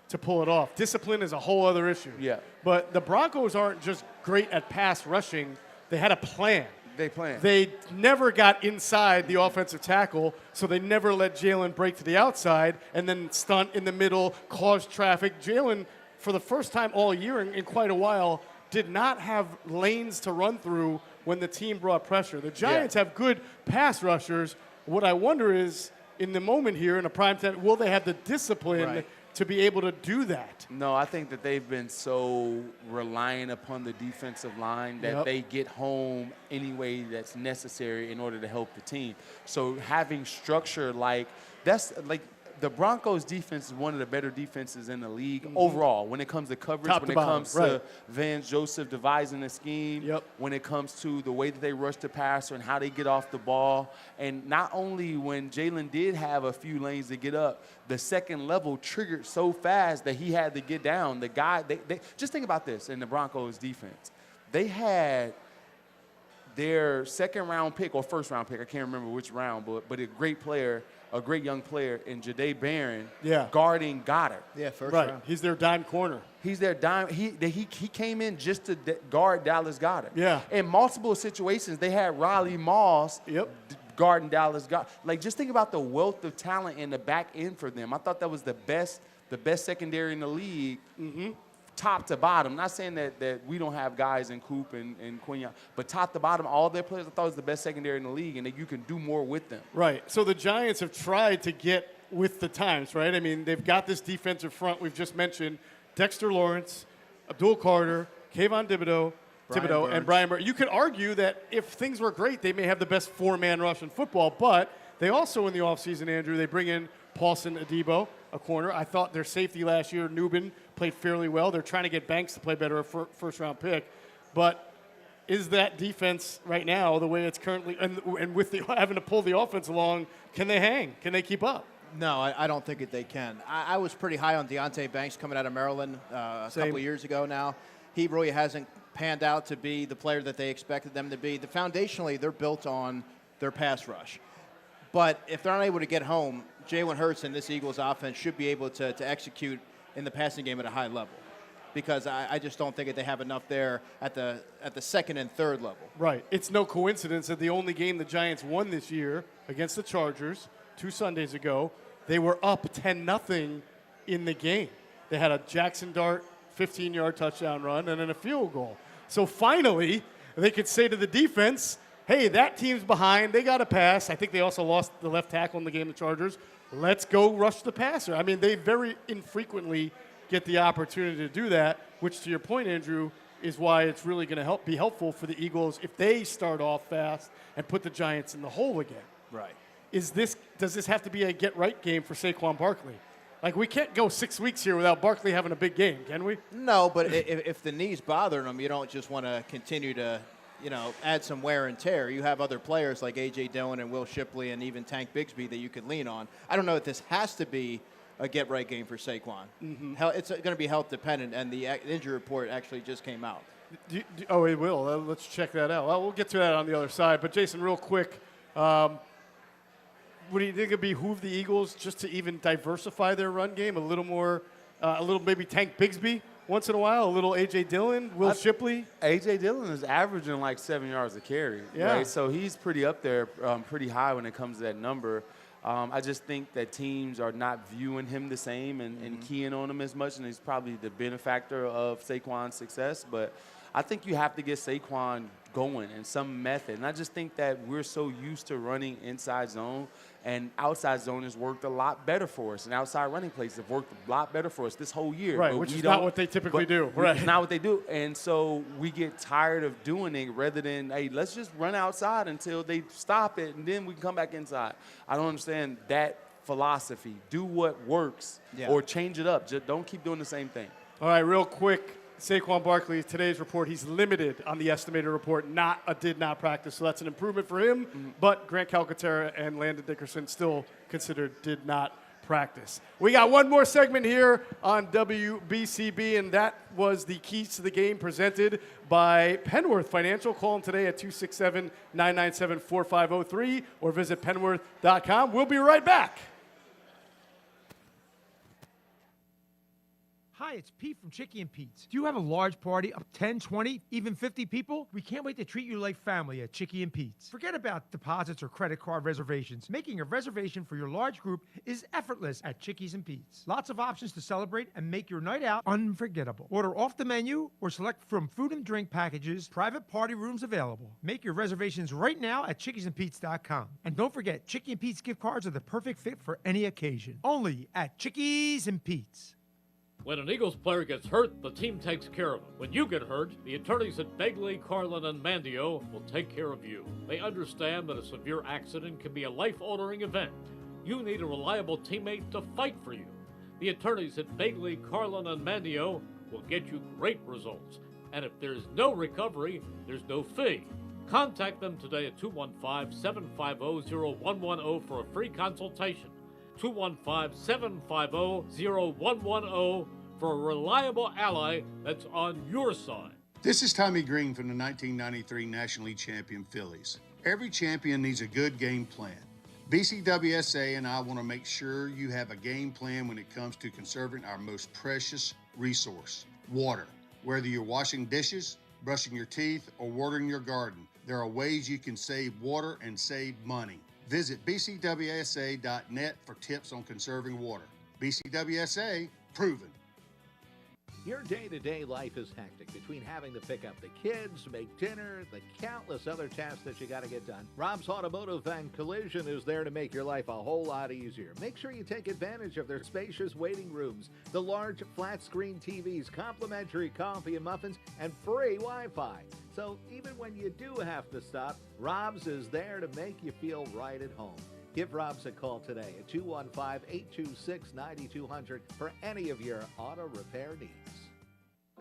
to pull it off. Discipline is a whole other issue. Yeah. But the Broncos aren't just great at pass rushing. They had a plan. They never got inside the offensive tackle, so they never let Jalen break to the outside and then stunt in the middle, cause traffic. Jalen, for the first time all year in quite a while, did not have lanes to run through when the team brought pressure. The Giants have good pass rushers. What I wonder is, in the moment here, in a prime time, will they have the discipline to be able to do that? No, I think that they've been so reliant upon the defensive line that they get home any way that's necessary in order to help the team. So having structure the Broncos defense is one of the better defenses in the league overall when it comes to coverage, when it comes to Vance Joseph devising a scheme, when it comes to the way that they rush the passer and how they get off the ball. And not only when Jalen did have a few lanes to get up, the second level triggered so fast that he had to get down. The guy, they just think about this in the Broncos defense. They had their second-round pick or first-round pick, I can't remember which round, but a great young player in Jahdae Barron guarding Goddard. Yeah, first round. He's their dime corner. He's their dime. He came in just to guard Dallas Goddard. Yeah. In multiple situations, they had Riley Moss guarding Dallas Goddard. Like, just think about the wealth of talent in the back end for them. I thought that was the best secondary in the league. Top to bottom. Not saying that we don't have guys in Coop and Quignon, but top to bottom, all their players, I thought was the best secondary in the league, and that you can do more with them. Right. So the Giants have tried to get with the times, right? I mean, they've got this defensive front we've just mentioned. Dexter Lawrence, Abdul Carter, Kayvon Thibodeau, and Brian Burns. You could argue that if things were great, they may have the best four-man rush in football, but they also, in the offseason, Andrew, they bring in Paulson Adebo, a corner. I thought their safety last year, Nubin, played fairly well. They're trying to get Banks to play better, a first-round pick. But is that defense right now, the way it's currently, and with having to pull the offense along, can they hang? Can they keep up? No, I don't think that they can. I was pretty high on Deonte Banks coming out of Maryland a couple of years ago now. He really hasn't panned out to be the player that they expected them to be. Foundationally, they're built on their pass rush. But if they're not able to get home, Jalen Hurts and this Eagles offense should be able to execute in the passing game at a high level, because I just don't think that they have enough there at the second and third level. Right. It's no coincidence that the only game the Giants won this year against the Chargers 2 Sundays ago, they were up 10-0 in the game. They had a Jackson Dart 15-yard touchdown run and then a field goal. So finally, they could say to the defense, hey, that team's behind. They got to pass. I think they also lost the left tackle in the game, the Chargers. Let's go rush the passer. I mean, they very infrequently get the opportunity to do that, which, to your point, Andrew, is why it's really going to be helpful for the Eagles if they start off fast and put the Giants in the hole again. Right. Does this have to be a get-right game for Saquon Barkley? Like, we can't go 6 weeks here without Barkley having a big game, can we? No, but if the knee's bothering him, you don't just want to continue to, add some wear and tear. You have other players like A.J. Dillon and Will Shipley and even Tank Bigsby that you could lean on. I don't know if this has to be a get-right game for Saquon. Mm-hmm. It's going to be health-dependent, and the injury report actually just came out. Oh, it will. Let's check that out. Well, we'll get to that on the other side. But, Jason, real quick, would you think it behoove the Eagles just to even diversify their run game a little more, a little maybe Tank Bigsby once in a while, a little A.J. Dillon, Will Shipley? A.J. Dillon is averaging like 7 yards a carry. Yeah. Right? So he's pretty up there, pretty high when it comes to that number. I just think that teams are not viewing him the same and keying on him as much, and he's probably the benefactor of Saquon's success. But I think you have to get Saquon going in some method. And I just think that we're so used to running inside zone, and outside zone has worked a lot better for us. And outside running plays have worked a lot better for us this whole year. Right, which is not what they typically do. Right. It's not what they do. And so we get tired of doing it rather than, hey, let's just run outside until they stop it, and then we can come back inside. I don't understand that philosophy. Do what works or change it up. Just don't keep doing the same thing. All right, real quick. Saquon Barkley, today's report, he's limited on the estimated report, did not practice. So that's an improvement for him. Mm-hmm. But Grant Calcaterra and Landon Dickerson still considered did not practice. We got one more segment here on WBCB, and that was the keys to the game presented by Penworth Financial. Call them today at 267-997-4503 or visit penworth.com. We'll be right back. Hi, it's Pete from Chicky and Pete's. Do you have a large party of 10, 20, even 50 people? We can't wait to treat you like family at Chicky and Pete's. Forget about deposits or credit card reservations. Making a reservation for your large group is effortless at Chickies and Pete's. Lots of options to celebrate and make your night out unforgettable. Order off the menu or select from food and drink packages. Private party rooms available. Make your reservations right now at chickiesandpete's.com. And don't forget, Chicky and Pete's gift cards are the perfect fit for any occasion. Only at Chickies and Pete's. When an Eagles player gets hurt, the team takes care of him. When you get hurt, the attorneys at Begley, Carlin, and Mandio will take care of you. They understand that a severe accident can be a life-altering event. You need a reliable teammate to fight for you. The attorneys at Begley, Carlin, and Mandio will get you great results. And if there's no recovery, there's no fee. Contact them today at 215-750-0110 for a free consultation. 215-750-0110 for a reliable ally that's on your side. This is Tommy Green from the 1993 National League champion Phillies. Every champion needs a good game plan. BCWSA and I want to make sure you have a game plan when it comes to conserving our most precious resource, water. Whether you're washing dishes, brushing your teeth, or watering your garden, there are ways you can save water and save money. Visit bcwsa.net for tips on conserving water. BCWSA, proven. Your day-to-day life is hectic between having to pick up the kids, make dinner, the countless other tasks that you got to get done. Rob's Automotive and Collision is there to make your life a whole lot easier. Make sure you take advantage of their spacious waiting rooms, the large flat-screen TVs, complimentary coffee and muffins, and free Wi-Fi. So even when you do have to stop, Rob's is there to make you feel right at home. Give Rob's a call today at 215-826-9200 for any of your auto repair needs.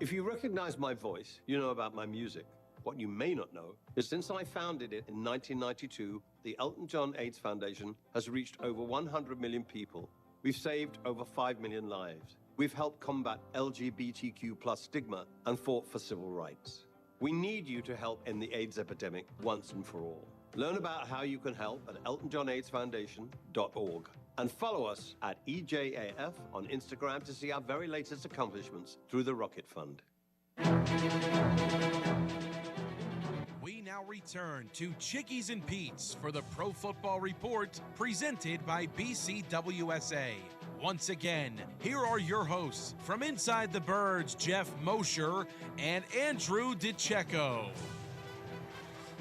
If you recognize my voice, you know about my music. What you may not know is since I founded it in 1992, the Elton John AIDS Foundation has reached over 100 million people. We've saved over 5 million lives. We've helped combat LGBTQ+ stigma and fought for civil rights. We need you to help end the AIDS epidemic once and for all. Learn about how you can help at eltonjohnaidsfoundation.org. And follow us at EJAF on Instagram to see our very latest accomplishments through the Rocket Fund. We now return to Chickies and Pete's for the Pro Football Report presented by BCWSA. Once again, here are your hosts from Inside the Birds, Geoff Mosher and Andrew DiCecco.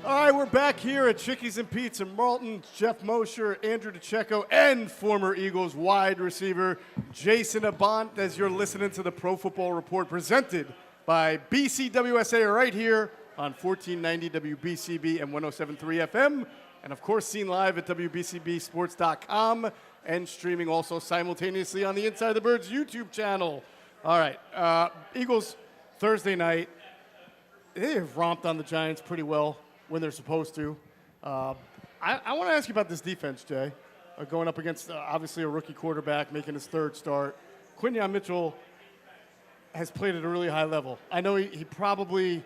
All right, we're back here at Chickies and Pete's in Marlton. Geoff Mosher, Andrew DiCecco, and former Eagles wide receiver Jason Avant as you're listening to the Pro Football Report presented by BCWSA right here on 1490 WBCB and 107.3 FM. And, of course, seen live at WBCBsports.com. and streaming also simultaneously on the Inside the Birds YouTube channel. All right, Eagles Thursday night. They have romped on the Giants pretty well when they're supposed to. I want to ask you about this defense, Jay. Going up against, obviously, a rookie quarterback making his third start. Quinyon Mitchell has played at a really high level. I know he probably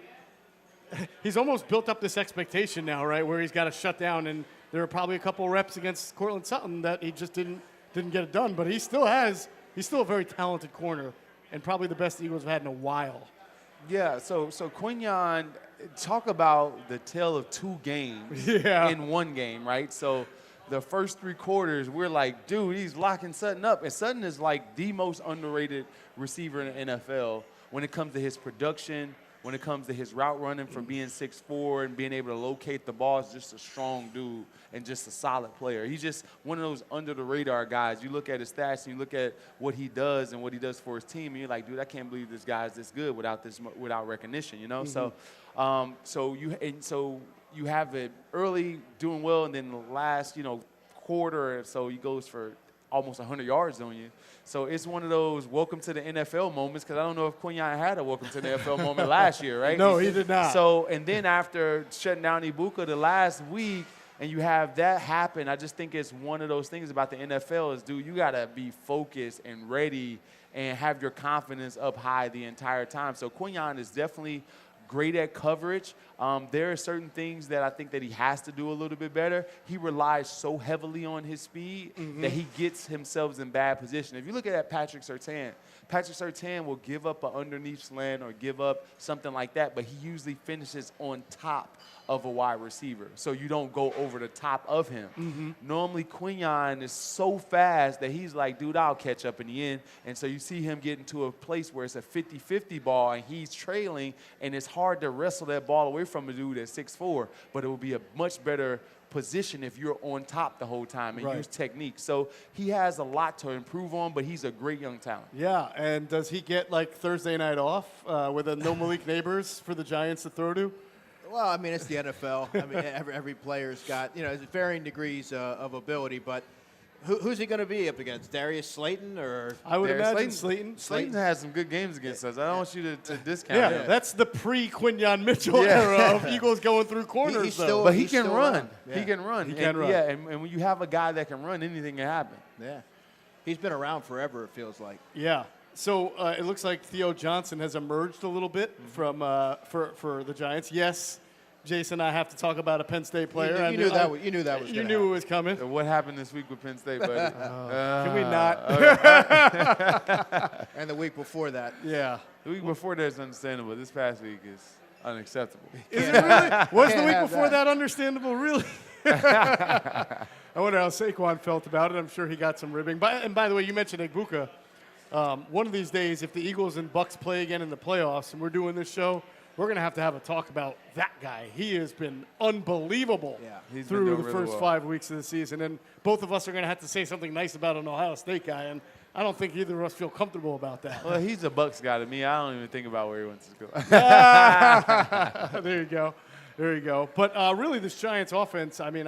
– he's almost built up this expectation now, right, where he's got to shut down. And there are probably a couple reps against Cortland Sutton that he just didn't get it done. But he's still a very talented corner and probably the best the Eagles have had in a while. Yeah, so Quinyon, talk about the tale of two games in one game, right? So the first 3 quarters, we're like, dude, he's locking Sutton up. And Sutton is like the most underrated receiver in the NFL when it comes to his production, when it comes to his route running from being 6'4" and being able to locate the ball. Is just a strong dude and just a solid player. He's just one of those under-the-radar guys. You look at his stats and you look at what he does and what he does for his team, and you're like, dude, I can't believe this guy's this good without recognition, you know? Mm-hmm. So you have it early doing well, and then the last, quarter or so he goes for almost 100 yards on you. So it's one of those welcome to the NFL moments, because I don't know if Quinyon had a welcome to the NFL moment last year, right? No, he did not. So, and then after shutting down Ibuka the last week, and you have that happen, I just think it's one of those things about the NFL is, dude, you got to be focused and ready and have your confidence up high the entire time. So Quinyon is definitely great at coverage. There are certain things that I think that he has to do a little bit better. He relies so heavily on his speed that he gets himself in bad position. If you look at Patrick Surtain will give up an underneath slant or give up something like that, but he usually finishes on top of a wide receiver, so you don't go over the top of him. Normally, Quinyon is so fast that he's like, dude, I'll catch up in the end. And so you see him get into a place where it's a 50-50 ball, and he's trailing, and it's hard to wrestle that ball away from a dude at 6'4", but it will be a much better position if you're on top the whole time and use technique. So he has a lot to improve on, but he's a great young talent. Yeah, and does he get, Thursday night off with a no Malik Neighbors for the Giants to throw to? Well, I mean, it's the NFL. I mean, every player's got, varying degrees of ability, but who's he going to be up against? Darius Slayton or? I would imagine Slayton. Slayton has some good games against us. I don't want you to discount it. That's the pre-Quinyon Mitchell era of Eagles going through corners, but he can run. Yeah. He can run. He can run. Yeah, and when you have a guy that can run, anything can happen. Yeah. He's been around forever, it feels like. Yeah. So it looks like Theo Johnson has emerged a little bit from for the Giants. Yes, Jason, I have to talk about a Penn State player. You knew that was You knew it was coming. What happened this week with Penn State, buddy? Can we not? And the week before that. Yeah. The week before that is understandable. This past week is unacceptable. Is it really? Was the week before that understandable, really? I wonder how Saquon felt about it. I'm sure he got some ribbing. And by the way, you mentioned Ibuka. One of these days, if the Eagles and Bucks play again in the playoffs and we're doing this show, we're going to have a talk about that guy. He has been unbelievable through the first 5 weeks of the season. And both of us are going to have to say something nice about an Ohio State guy. And I don't think either of us feel comfortable about that. Well, he's a Bucks guy to me. I don't even think about where he wants to go. There you go. There you go. But really, this Giants offense, I mean,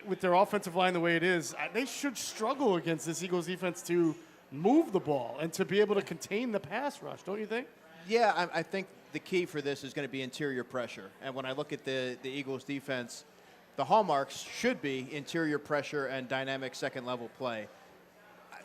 with their offensive line the way it is, they should struggle against this Eagles defense to move the ball and to be able to contain the pass rush, don't you think? Yeah, I think the key for this is going to be interior pressure. And when I look at the Eagles defense, the hallmarks should be interior pressure and dynamic second-level play.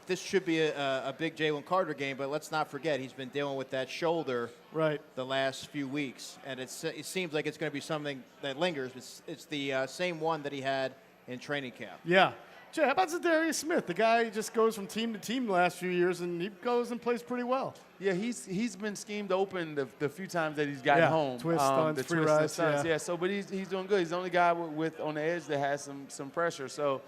This should be a big Jalen Carter game, but let's not forget he's been dealing with that shoulder the last few weeks. And it seems like it's going to be something that lingers. It's the same one that he had in training camp. Yeah. Jay, how about Zadarius Smith? The guy just goes from team to team the last few years, and he goes and plays pretty well. Yeah, he's been schemed open the few times that he's gotten home. Twist stunts, free rides, yeah. So, but he's doing good. He's the only guy with on the edge that has some pressure. So,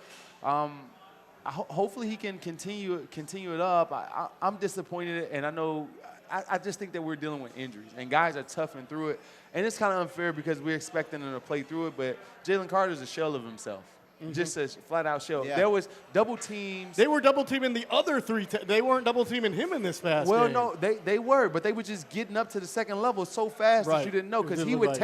hopefully he can continue it up. I'm disappointed, and I know I just think that we're dealing with injuries, and guys are toughing through it. And it's kind of unfair because we're expecting them to play through it, but Jalen Carter's a shell of himself. Just a flat-out shell. Yeah. There was double teams. They were double teaming the other three. They weren't double teaming him in this past game. Well, no, they were, but they were just getting up to the second level so fast that you didn't know, because he would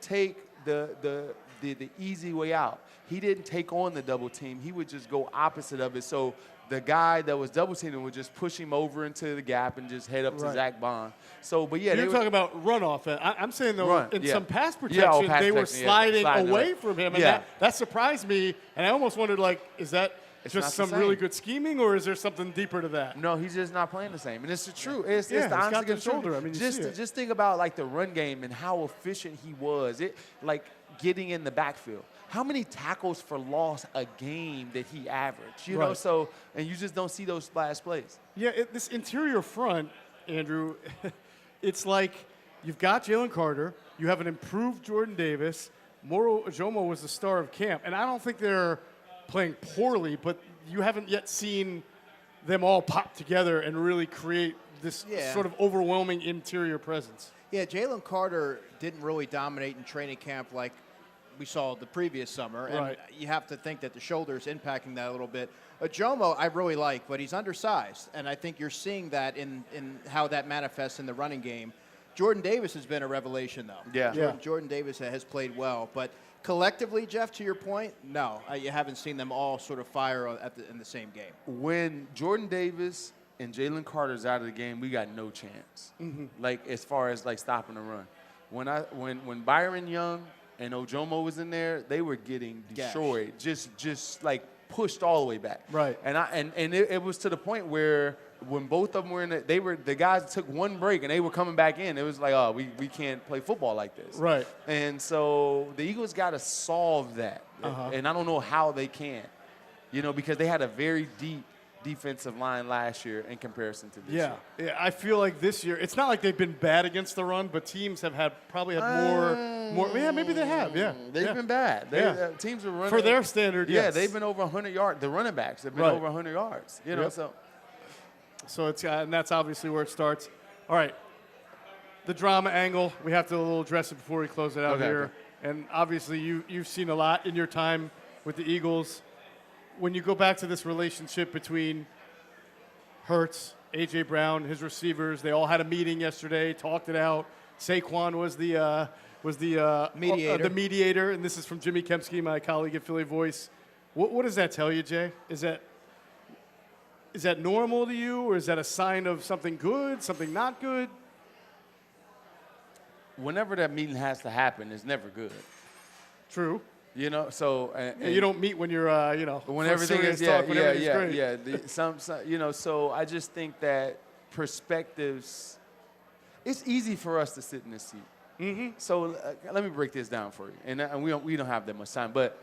take the the easy way out. He didn't take on the double team. He would just go opposite of it. So the guy that was double teaming would just push him over into the gap and just head up to Zach Bond. So, but yeah. You're talking about runoff. I'm saying, though, in some pass protection, they were sliding away from him. And that surprised me. And I almost wondered, like, is that just some really good scheming, or is there something deeper to that? No, he's just not playing the same. And it's the truth. It's the honest to shoulder. I mean, just think about, like, the run game and how efficient he was. Like, getting in the backfield. How many tackles for loss a game did he average? You know, so, and you just don't see those splash plays. Yeah, this interior front, Andrew, it's like you've got Jalen Carter, you have an improved Jordan Davis, Moro Ojomo was the star of camp, and I don't think they're playing poorly, but you haven't yet seen them all pop together and really create this sort of overwhelming interior presence. Yeah, Jalen Carter didn't really dominate in training camp like we saw the previous summer, and you have to think that the shoulder is impacting that a little bit. Ojomo I really like, but he's undersized, and I think you're seeing that in how that manifests in the running game. Jordan Davis has been a revelation, though. Yeah. Jordan Davis has played well, but collectively, Geoff, to your point, no, you haven't seen them all sort of fire in the same game. When Jordan Davis and Jalen Carter's out of the game, we got no chance. Like, as far as, like, stopping the run. When Byron Young and Ojomo was in there, they were getting destroyed, just like pushed all the way back. Right. And it was to the point where when both of them were in it, the guys took one break and they were coming back in. It was like, oh, we can't play football like this. Right. And so the Eagles got to solve that. And I don't know how they can, because they had a very deep defensive line last year in comparison to this year. Yeah, I feel like this year, it's not like they've been bad against the run, but teams have probably had more. Yeah, maybe they have. Yeah, they've been bad. Teams are running for their standard. Yeah, they've been over 100 yards. The running backs have been over 100 yards. So it's and that's obviously where it starts. All right, the drama angle. We have to address it before we close it out here. Okay. And obviously, you've seen a lot in your time with the Eagles. When you go back to this relationship between Hurts, A.J. Brown, his receivers, they all had a meeting yesterday, talked it out. Saquon was the mediator, and this is from Jimmy Kempski, my colleague at Philly Voice. What does that tell you, Jay? Is that normal to you, or is that a sign of something good, something not good? Whenever that meeting has to happen, it's never good. True. So you don't meet when you're, when everything is great. So I just think that perspectives. It's easy for us to sit in this seat. So let me break this down for you, and we don't have that much time, but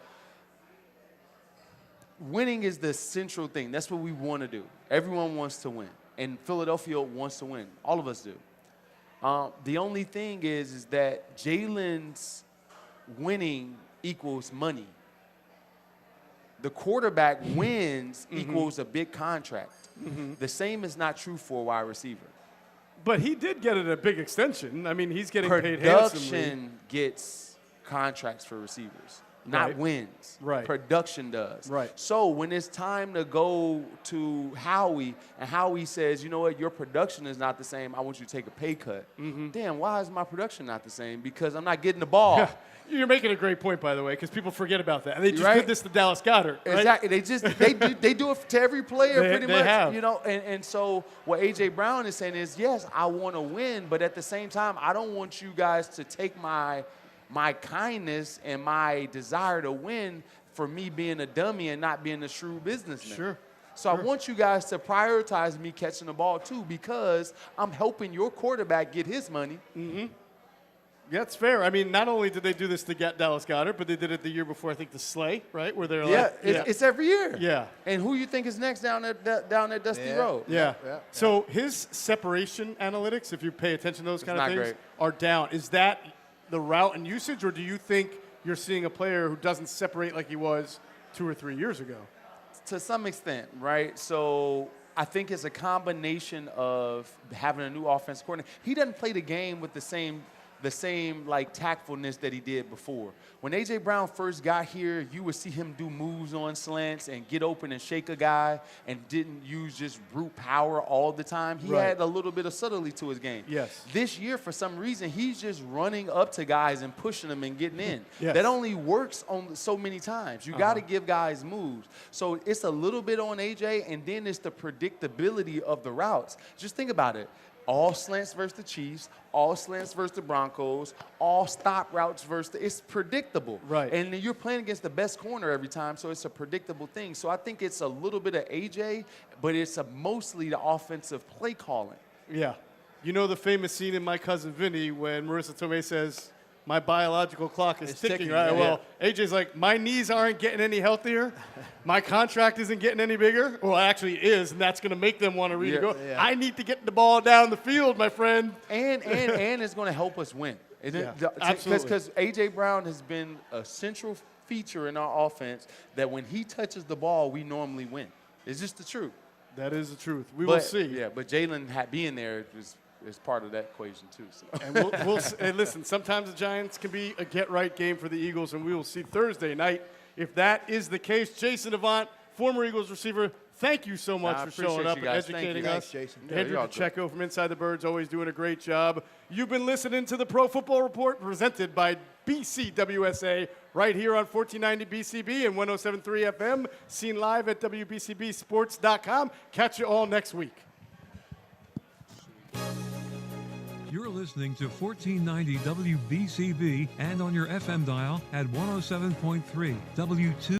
winning is the central thing. That's what we want to do. Everyone wants to win, and Philadelphia wants to win. All of us do. The only thing is that Jalen's winning equals money. The quarterback wins equals a big contract. The same is not true for a wide receiver. But he did get it a big extension. I mean, he's getting paid handsomely. Production gets contracts for receivers, not wins. Right. Production does. Right. So when it's time to go to Howie, and Howie says, you know what, your production is not the same, I want you to take a pay cut. Damn, why is my production not the same? Because I'm not getting the ball. You're making a great point, by the way, because people forget about that. And they just did this to Dallas Goedert. Right? Exactly. They do it to every player pretty much. Have. And so what A.J. Brown is saying is, yes, I want to win, but at the same time, I don't want you guys to take my kindness and my desire to win for me being a dummy and not being a shrewd businessman. Sure. So I want you guys to prioritize me catching the ball too, because I'm helping your quarterback get his money. Yeah, that's fair. I mean, not only did they do this to get Dallas Goedert, but they did it the year before, I think, the Slay, right? Where they're it's every year. Yeah. And who you think is next down that dusty road? Yeah. So his separation analytics, if you pay attention to those kind of things, are down. Is that the route and usage, or do you think you're seeing a player who doesn't separate like he was 2 or 3 years ago? To some extent, right? So I think it's a combination of having a new offensive coordinator. He doesn't play the game with the same the same like tactfulness that he did before. When A.J. Brown first got here, you would see him do moves on slants and get open and shake a guy and didn't use just brute power all the time. He had a little bit of subtlety to his game. Yes. This year, for some reason, he's just running up to guys and pushing them and getting in. Yes. That only works on so many times. You got to give guys moves. So it's a little bit on A.J., and then it's the predictability of the routes. Just think about it. All slants versus the Chiefs, all slants versus the Broncos, all stop routes versus it's predictable. Right. And you're playing against the best corner every time, so it's a predictable thing. So I think it's a little bit of A.J., but it's mostly the offensive play calling. Yeah. You know the famous scene in My Cousin Vinny when Marissa Tomei says, my biological clock is ticking, right? yeah. Well, AJ's like, my knees aren't getting any healthier. My contract isn't getting any bigger. Well, it actually is, and that's going to make them want to really go. Yeah. I need to get the ball down the field, my friend. And it's going to help us win. Absolutely. Because A.J. Brown has been a central feature in our offense that when he touches the ball, we normally win. It's just the truth. That is the truth. Will see. Yeah, but Jalen being there is part of that equation too. So. And and listen, sometimes the Giants can be a get-right game for the Eagles, and we will see Thursday night if that is the case. Jason Avant, former Eagles receiver, thank you so much for showing up and educating us. Thanks, Jason. Andrew DiCecco from Inside the Birds, always doing a great job. You've been listening to the Pro Football Report presented by BCWSA right here on 1490 BCB and 107.3 FM, seen live at WBCBsports.com. Catch you all next week. You're listening to 1490 WBCB and on your FM dial at 107.3 W2.